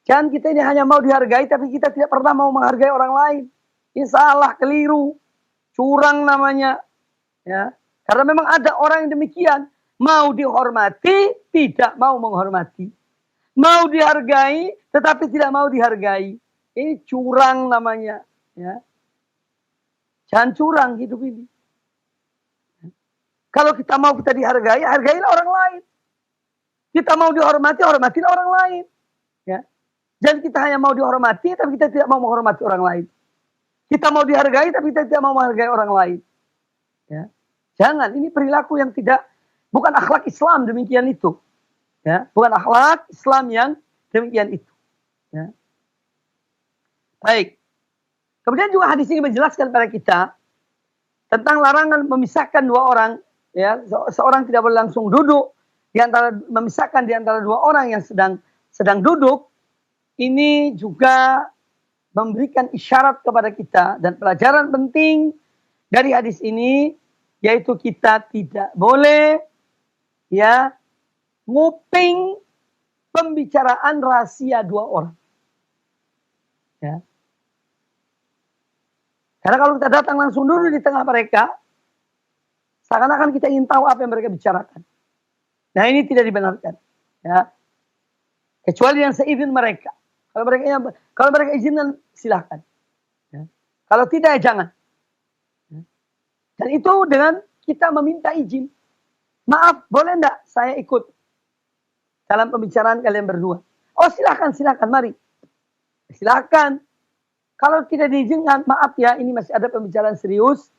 A: Jangan kita ini hanya mau dihargai, tapi kita tidak pernah mau menghargai orang lain. Ini salah, keliru, curang namanya. Ya. Karena memang ada orang yang demikian. Mau dihormati, tidak mau menghormati. Mau dihargai, tetapi tidak mau dihargai. Ini curang namanya. Ya. Jangan curang hidup ini. Kalau kita mau kita dihargai, hargailah orang lain. Kita mau dihormati, hormatilah orang lain. Ya. Jangan kita hanya mau dihormati, tapi kita tidak mau menghormati orang lain. Kita mau dihargai, tapi kita tidak mau menghargai orang lain. Ya. Jangan, ini perilaku yang bukan akhlak Islam demikian itu. Ya. Bukan akhlak Islam yang demikian itu. Ya. Baik. Kemudian juga hadis ini menjelaskan kepada kita tentang larangan memisahkan dua orang. Ya. Seorang tidak boleh langsung duduk. Memisahkan di antara dua orang yang sedang duduk, ini juga memberikan isyarat kepada kita dan pelajaran penting dari hadis ini, yaitu kita tidak boleh nguping pembicaraan rahasia dua orang. Ya. Karena kalau kita datang langsung duduk di tengah mereka, seakan-akan kita ingin tahu apa yang mereka bicarakan. Nah, ini tidak dibenarkan. Ya. Kecuali yang seizin mereka. Kalau mereka izinkan, silahkan. Ya. Kalau tidak, ya jangan. Ya. Dan itu dengan kita meminta izin. Maaf, boleh enggak saya ikut dalam pembicaraan kalian berdua. Oh silakan, mari. Silakan. Kalau tidak diizinkan, maaf ya, ini masih ada pembicaraan serius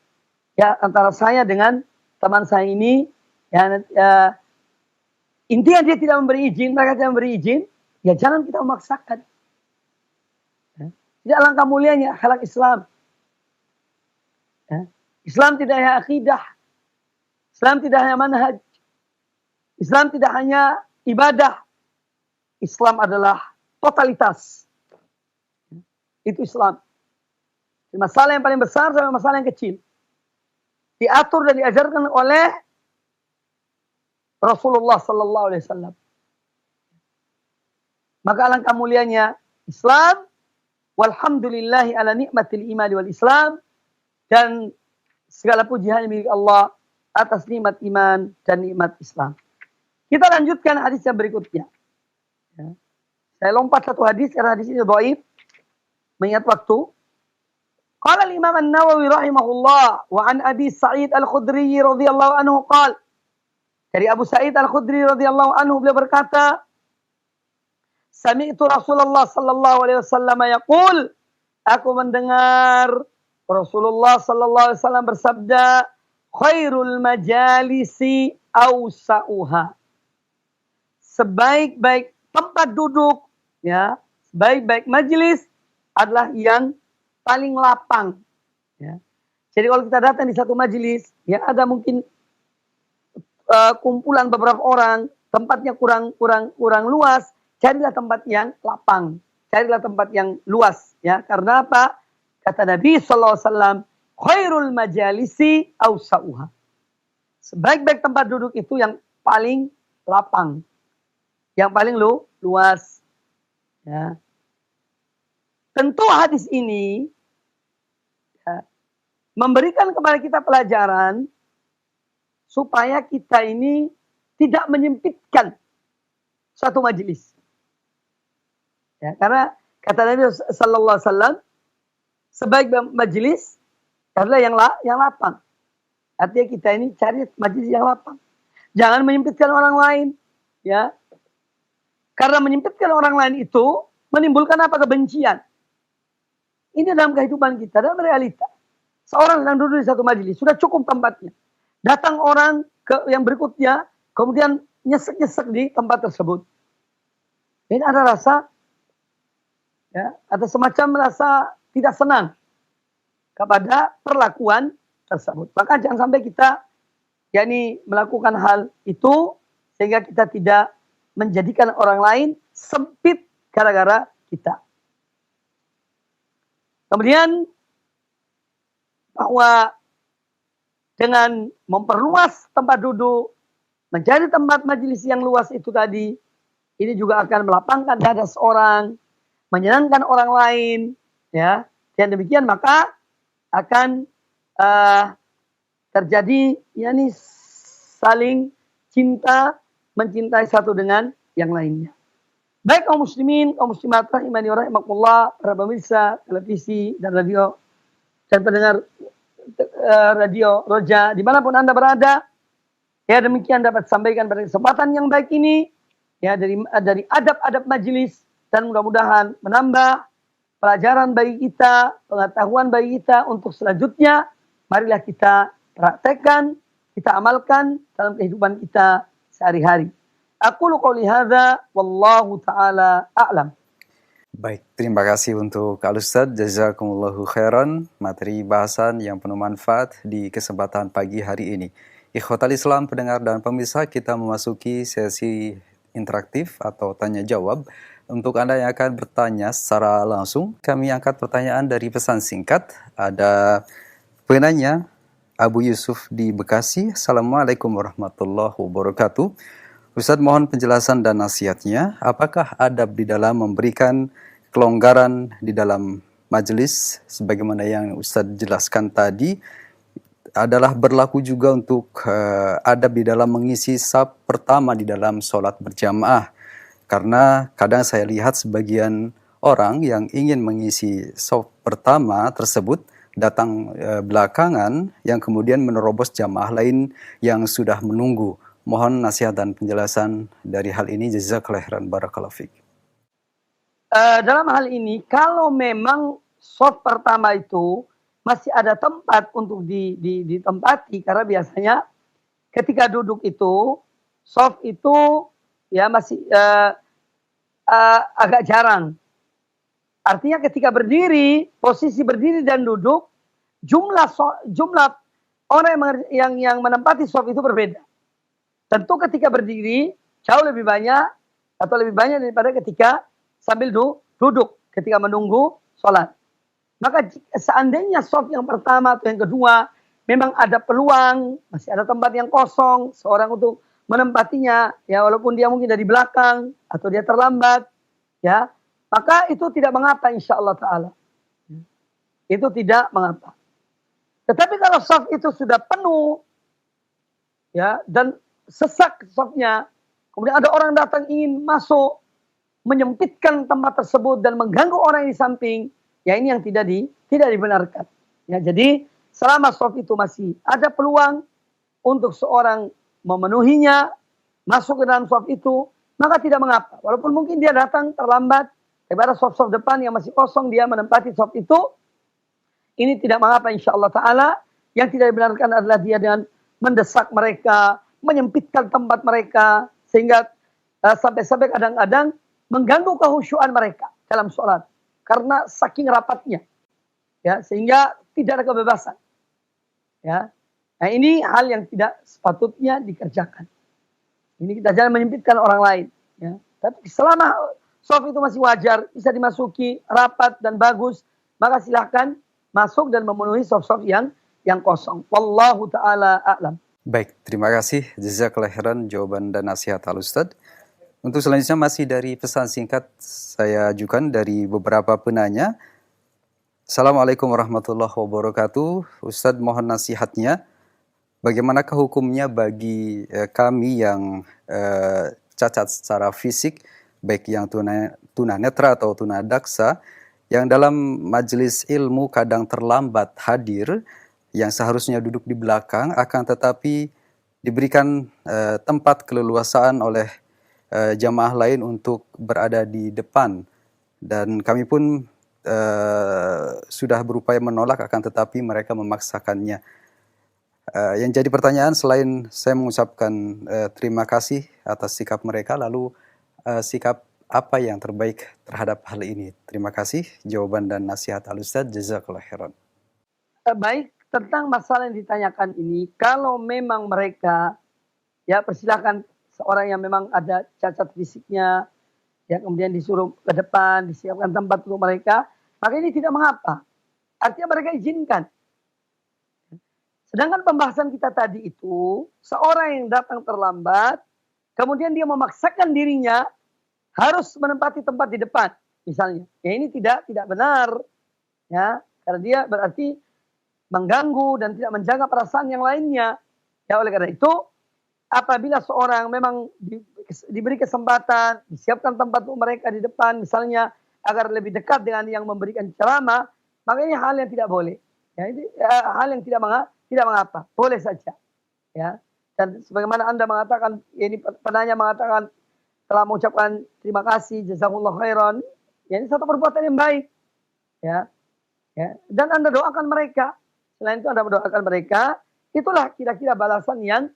A: ya antara saya dengan teman saya ini. Ya, intinya dia tidak memberi izin, mereka tidak memberi izin, ya jangan kita memaksakan. Ya. Tidak alangkah mulianya akhlak Islam. Ya. Islam tidak hanya akidah, Islam tidak hanya manhaj, Islam tidak hanya ibadah, Islam adalah totalitas. Itu Islam. Masalah yang paling besar sampai masalah yang kecil diatur dan diajarkan oleh Rasulullah Sallallahu Alaihi Wasallam. Maka alangkah mulianya Islam. Walhamdulillahi ala ni'matil iman wal Islam. Dan segala puji hanya milik Allah atas nikmat iman dan nikmat Islam. Kita lanjutkan hadis yang berikutnya. Ya. Saya lompat satu hadis karena hadis ini dhaif. Mengingat waktu. Qala al-Imam An-Nawawi rahimahullah wa an Abi Sa'id Al-Khudri radhiyallahu anhu qala. Dari Abu Sa'id Al-Khudri radhiyallahu anhu beliau berkata, Sami'tu Rasulullah sallallahu alaihi wasallam yaqul, aku mendengar Rasulullah sallallahu alaihi wasallam bersabda, khairul majalisi awsa'uha. Sebaik-baik tempat duduk, ya, sebaik-baik majelis adalah yang paling lapang. Ya. Jadi kalau kita datang di satu majelis, ya ada mungkin kumpulan beberapa orang, tempatnya kurang luas, carilah tempat yang lapang, carilah tempat yang luas, ya. Karena apa? Kata Nabi sallallahu alaihi wasallam, khairul majalisi awsa'uha. Sebaik-baik tempat duduk itu yang paling lapang, yang paling luas. Ya. Tentu hadis ini ya, memberikan kepada kita pelajaran supaya kita ini tidak menyempitkan suatu majelis. Ya, karena kata Nabi sallallahu alaihi wasallam, sebaik majelis adalah yang lapang. Artinya kita ini cari majelis yang lapang. Jangan menyempitkan orang lain, ya. Karena menyempitkan orang lain itu menimbulkan apa? Kebencian. Ini dalam kehidupan kita, dalam realita. Seorang yang duduk di satu majelis, sudah cukup tempatnya. Datang orang yang berikutnya, kemudian nyesek-nyesek di tempat tersebut. Ini ada rasa, ya, ada semacam rasa tidak senang kepada perlakuan tersebut. Maka jangan sampai kita yakni melakukan hal itu sehingga kita tidak menjadikan orang lain sempit gara-gara kita. Kemudian bahwa dengan memperluas tempat duduk, mencari tempat majelis yang luas itu tadi, ini juga akan melapangkan dada seorang, menyenangkan orang lain, ya. Dan demikian maka akan terjadi yakni saling cinta, mencintai satu dengan yang lainnya. Baik kaum muslimin, kaum muslimat rahimani wa rahimakumullah, para pemirsa televisi dan radio dan pendengar radio Roja dimanapun Anda berada, ya demikian dapat sampaikan pada kesempatan yang baik ini, ya dari adab-adab majelis, dan mudah-mudahan menambah pelajaran bagi kita, pengetahuan bagi kita untuk selanjutnya. Marilah kita praktekkan, kita amalkan dalam kehidupan kita sehari-hari. Aqulu qouli hadza wallahu taala a'lam.
B: Baik, terima kasih untuk Al Ustadz. Jazakumullahu khairan. Materi bahasan yang penuh manfaat di kesempatan pagi hari ini. Ikhwatal Islam, pendengar dan pemirsa, kita memasuki sesi interaktif atau tanya jawab. Untuk Anda yang akan bertanya secara langsung, kami angkat pertanyaan dari pesan singkat. Ada penanya Abu Yusuf di Bekasi. Assalamualaikum warahmatullahi wabarakatuh. Ustadz, mohon penjelasan dan nasihatnya. Apakah adab di dalam memberikan kelonggaran di dalam majelis sebagaimana yang Ustadz jelaskan tadi adalah berlaku juga untuk adab di dalam mengisi saf pertama di dalam sholat berjamaah? Karena kadang saya lihat sebagian orang yang ingin mengisi saf pertama tersebut datang belakangan yang kemudian menerobos jamaah lain yang sudah menunggu. Mohon nasihat dan penjelasan dari hal ini. Jazakallahu khairan, barakallahu fiik.
A: Dalam hal ini, kalau memang shaf pertama itu masih ada tempat untuk ditempati, karena biasanya ketika duduk itu, shaf itu ya masih agak jarang. Artinya ketika berdiri, posisi berdiri dan duduk, jumlah orang yang menempati shaf itu berbeda. Tentu ketika berdiri jauh lebih banyak atau lebih banyak daripada ketika sambil duduk ketika menunggu sholat. Maka seandainya shaf yang pertama atau yang kedua memang ada peluang, masih ada tempat yang kosong, seorang untuk menempatinya, ya walaupun dia mungkin dari belakang atau dia terlambat, ya maka itu tidak mengapa insya Allah Ta'ala. Itu tidak mengapa. Tetapi kalau shaf itu sudah penuh, ya dan sesak shafnya, kemudian ada orang datang ingin masuk, menyempitkan tempat tersebut dan mengganggu orang yang di samping, ya ini yang tidak dibenarkan. Ya, jadi selama shaf itu masih ada peluang untuk seorang memenuhinya, masuk ke dalam shaf itu, maka tidak mengapa. Walaupun mungkin dia datang terlambat, daripada shaf-shaf depan yang masih kosong, dia menempati shaf itu, ini tidak mengapa insya Allah Ta'ala. Yang tidak dibenarkan adalah dia dengan mendesak mereka, menyempitkan tempat mereka, sehingga sampai-sampai kadang-kadang mengganggu kehusyuan mereka dalam sholat. Karena saking rapatnya. Ya, sehingga tidak ada kebebasan. Ya. Nah ini hal yang tidak sepatutnya dikerjakan. Ini kita jangan menyempitkan orang lain. Ya. Tapi selama shaf itu masih wajar, bisa dimasuki, rapat dan bagus, maka silahkan masuk dan memenuhi shaf-shaf yang kosong. Wallahu ta'ala a'lam.
B: Baik, terima kasih. Jazakallahu khairan jawaban dan nasihat Al-Ustadz. Untuk selanjutnya masih dari pesan singkat saya ajukan dari beberapa penanya. Assalamualaikum warahmatullahi wabarakatuh. Ustadz, mohon nasihatnya. Bagaimanakah hukumnya bagi kami yang cacat secara fisik, baik yang tunanetra atau tunadaksa, yang dalam majelis ilmu kadang terlambat hadir, yang seharusnya duduk di belakang, akan tetapi diberikan tempat keleluasaan oleh jamaah lain untuk berada di depan. Dan kami pun sudah berupaya menolak, akan tetapi mereka memaksakannya. Yang jadi pertanyaan, selain saya mengucapkan terima kasih atas sikap mereka, lalu sikap apa yang terbaik terhadap hal ini? Terima kasih jawaban dan nasihat Al-Ustadz. Jazakallahu khairan.
A: Baik, tentang masalah yang ditanyakan ini, kalau memang mereka, ya persilahkan seorang yang memang ada cacat fisiknya, ya kemudian disuruh ke depan, disiapkan tempat untuk mereka, maka ini tidak mengapa. Artinya mereka izinkan. Sedangkan pembahasan kita tadi itu, seorang yang datang terlambat, kemudian dia memaksakan dirinya harus menempati tempat di depan, misalnya. Ya ini tidak benar, ya, karena dia berarti mengganggu dan tidak menjaga perasaan yang lainnya. Ya oleh karena itu, apabila seorang memang diberi kesempatan, disiapkan tempat untuk mereka di depan, misalnya agar lebih dekat dengan yang memberikan ceramah, maka ini hal yang tidak boleh. Ya, ini hal yang tidak mengapa, boleh saja. Ya, dan sebagaimana Anda mengatakan, ini penanya mengatakan telah mengucapkan terima kasih, jazakumullah khairan. Ya, ini satu perbuatan yang baik. Ya, ya, dan Anda doakan mereka. Selain itu Anda mendoakan mereka, itulah kira-kira balasan yang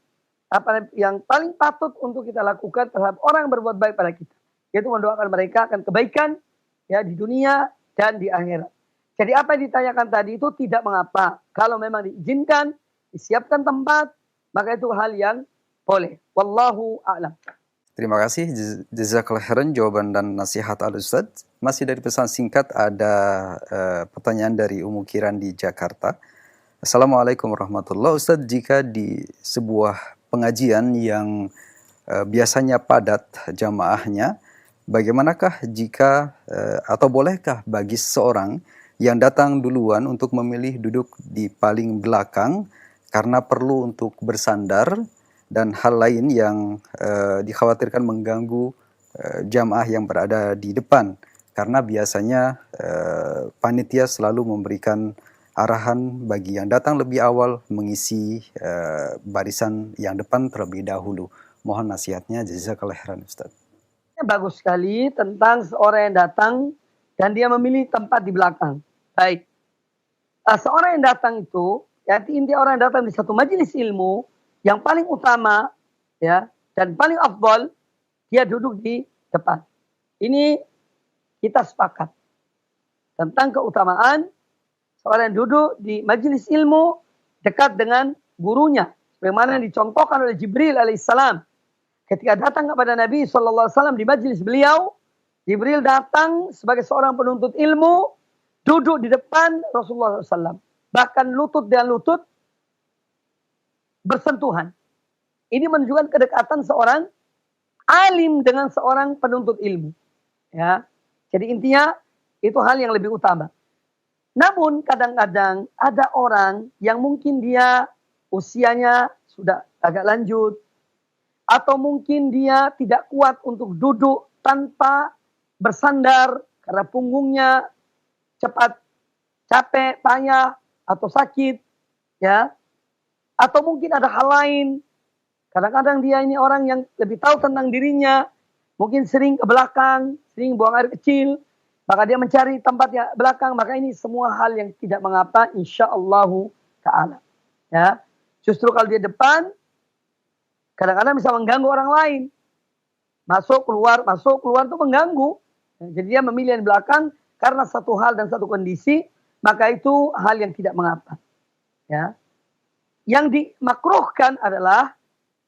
A: paling patut untuk kita lakukan terhadap orang yang berbuat baik pada kita. Yaitu mendoakan mereka akan kebaikan ya di dunia dan di akhirat. Jadi apa yang ditanyakan tadi itu tidak mengapa. Kalau memang diizinkan, disiapkan tempat, maka itu hal yang boleh. Wallahu a'lam.
B: Terima kasih. Jazakallahu khairan jawaban dan nasihat Al-Ustadz. Masih dari pesan singkat ada pertanyaan dari Umu Kiran di Jakarta. Assalamualaikum warahmatullahi wabarakatuh. Ustadz, jika di sebuah pengajian yang biasanya padat jamaahnya, bagaimanakah jika atau bolehkah bagi seseorang yang datang duluan untuk memilih duduk di paling belakang karena perlu untuk bersandar dan hal lain yang dikhawatirkan mengganggu jamaah yang berada di depan, karena biasanya panitia selalu memberikan arahan bagi yang datang lebih awal mengisi barisan yang depan terlebih dahulu. Mohon nasihatnya, jazakallahu khairan Ustaz.
A: Bagus sekali tentang seorang yang datang dan dia memilih tempat di belakang. Baik. Seorang yang datang itu, ya inti orang yang datang di satu majelis ilmu, yang paling utama ya dan paling afdal, dia duduk di depan. Ini kita sepakat tentang keutamaan seorang yang duduk di majelis ilmu dekat dengan gurunya, sebagaimana yang dicontohkan oleh Jibril alaihissalam. Ketika datang kepada Nabi SAW di majelis beliau, Jibril datang sebagai seorang penuntut ilmu, duduk di depan Rasulullah SAW. Bahkan lutut dengan lutut bersentuhan. Ini menunjukkan kedekatan seorang alim dengan seorang penuntut ilmu. Ya, jadi intinya itu hal yang lebih utama. Namun kadang-kadang ada orang yang mungkin dia usianya sudah agak lanjut, atau mungkin dia tidak kuat untuk duduk tanpa bersandar karena punggungnya cepat capek, payah, atau sakit, ya. Atau mungkin ada hal lain. Kadang-kadang dia ini orang yang lebih tahu tentang dirinya, mungkin sering ke belakang, sering buang air kecil, maka dia mencari tempat yang belakang, maka ini semua hal yang tidak mengapa, insyaallah ta'ala. Ya. Justru kalau dia depan, kadang-kadang bisa mengganggu orang lain. Masuk, keluar itu mengganggu. Jadi dia memilih yang belakang karena satu hal dan satu kondisi, maka itu hal yang tidak mengapa. Ya. Yang dimakruhkan adalah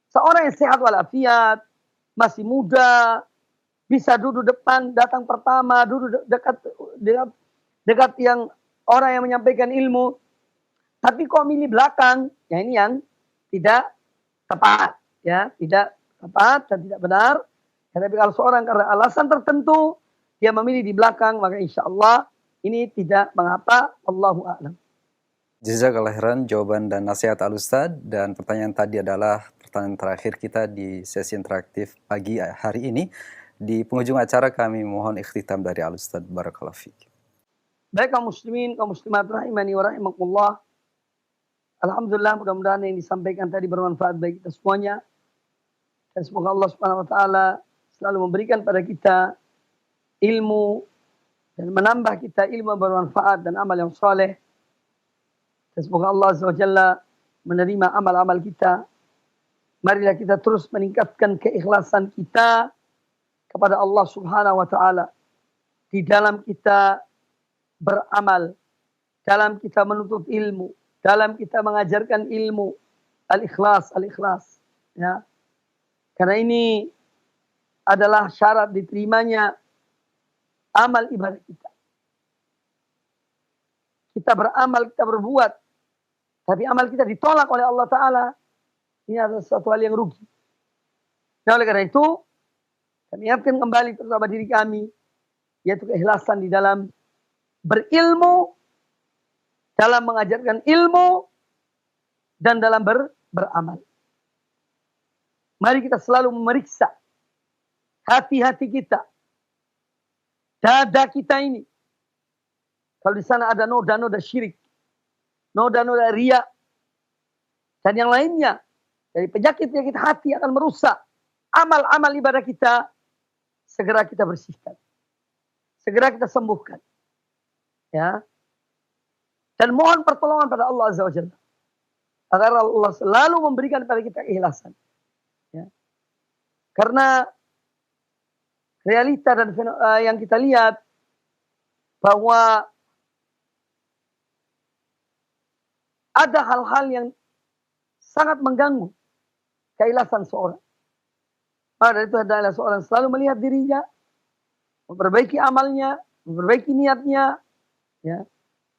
A: seorang yang sehat walafiat, masih muda, bisa duduk depan, datang pertama, duduk dekat yang orang yang menyampaikan ilmu. Tapi kok milih belakang? Ya ini yang tidak tepat, ya, tidak tepat dan tidak benar. Ya, tapi kalau seorang karena alasan tertentu dia memilih di belakang, maka insya Allah ini tidak mengapa. Allahu a'lam.
B: Jazakallahu khairan jawaban dan nasihat Al-Ustaz. Dan pertanyaan tadi adalah pertanyaan terakhir kita di sesi interaktif pagi hari ini. Di penghujung acara kami mohon ikhtitam dari Al-Ustaz. Barakallahu fiik.
A: Baik kaum muslimin, kaum muslimat rahimani wa rahimakumullah. Alhamdulillah, mudah-mudahan yang disampaikan tadi bermanfaat bagi kita semuanya. Dan semoga Allah Subhanahu wa taala selalu memberikan pada kita ilmu dan menambah kita ilmu bermanfaat dan amal yang saleh. Dan semoga Allah Azza wa Jalla menerima amal-amal kita. Marilah kita terus meningkatkan keikhlasan kita kepada Allah Subhanahu wa taala di dalam kita beramal, dalam kita menuntut ilmu, dalam kita mengajarkan ilmu. Al-ikhlas, al-ikhlas, ya. Karena ini adalah syarat diterimanya amal ibadah kita. Kita beramal, kita berbuat, tapi amal kita ditolak oleh Allah Ta'ala. Ini adalah suatu hal yang rugi. Nah, oleh karena itu, kami ingatkan kembali terutama diri kami, yaitu keikhlasan di dalam berilmu, dalam mengajarkan ilmu, dan dalam beramal. Mari kita selalu memeriksa hati-hati kita, dada kita ini. Kalau di sana ada noda-noda syirik, noda-noda riya, dan yang lainnya, dari penyakit-penyakit hati akan merusak amal-amal ibadah kita, segera kita bersihkan. Segera kita sembuhkan. Ya. Dan mohon pertolongan pada Allah Azza wa Jalla. Agar Allah selalu memberikan kepada kita keikhlasan. Ya. Karena realita dan yang kita lihat bahwa ada hal-hal yang sangat mengganggu keikhlasan seorang. Maka itu adalah seorang selalu melihat dirinya, memperbaiki amalnya, memperbaiki niatnya, ya,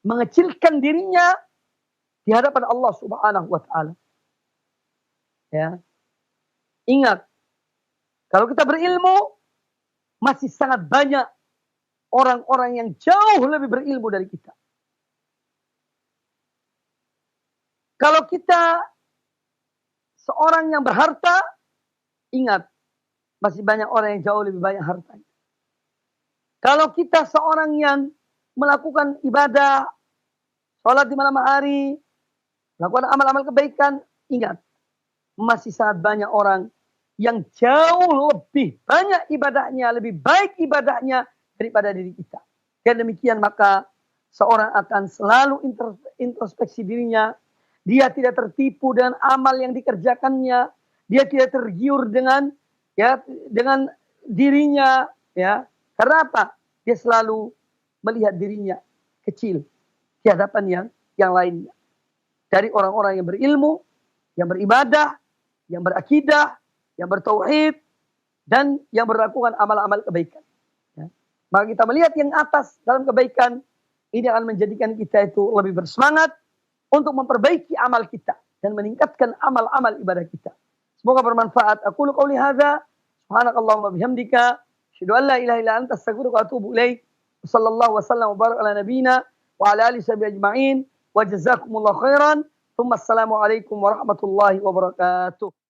A: mengecilkan dirinya di hadapan Allah Subhanahu wa taala. Ya. Ingat, kalau kita berilmu, masih sangat banyak orang-orang yang jauh lebih berilmu dari kita. Kalau kita seorang yang berharta, ingat, masih banyak orang yang jauh lebih banyak hartanya. Kalau kita seorang yang melakukan ibadah sholat di malam hari, lakukan amal-amal kebaikan. Ingat, masih sangat banyak orang yang jauh lebih banyak ibadahnya, lebih baik ibadahnya daripada diri kita. Dan demikian maka seorang akan selalu introspeksi dirinya. Dia tidak tertipu dengan amal yang dikerjakannya. Dia tidak tergiur dengan dirinya, ya. Karena apa? Dia selalu melihat dirinya kecil di hadapan yang lainnya. Dari orang-orang yang berilmu, yang beribadah, yang berakidah, yang bertauhid, dan yang melakukan amal-amal kebaikan. Ya. Maka kita melihat yang atas dalam kebaikan, ini akan menjadikan kita itu lebih bersemangat untuk memperbaiki amal kita dan meningkatkan amal-amal ibadah kita. Semoga bermanfaat. Aku qouli hadza, subhanakallahumma bihamdika, asyhadu an la ilaha illa anta, astaghfiruka wa atubu ilaik. Sallallahu wasallam wa barak ala nabiyina wa ala alihi washabihi ajma'in. Wa jazakumullahu khairan. Assalamualaikum warahmatullahi wabarakatuh.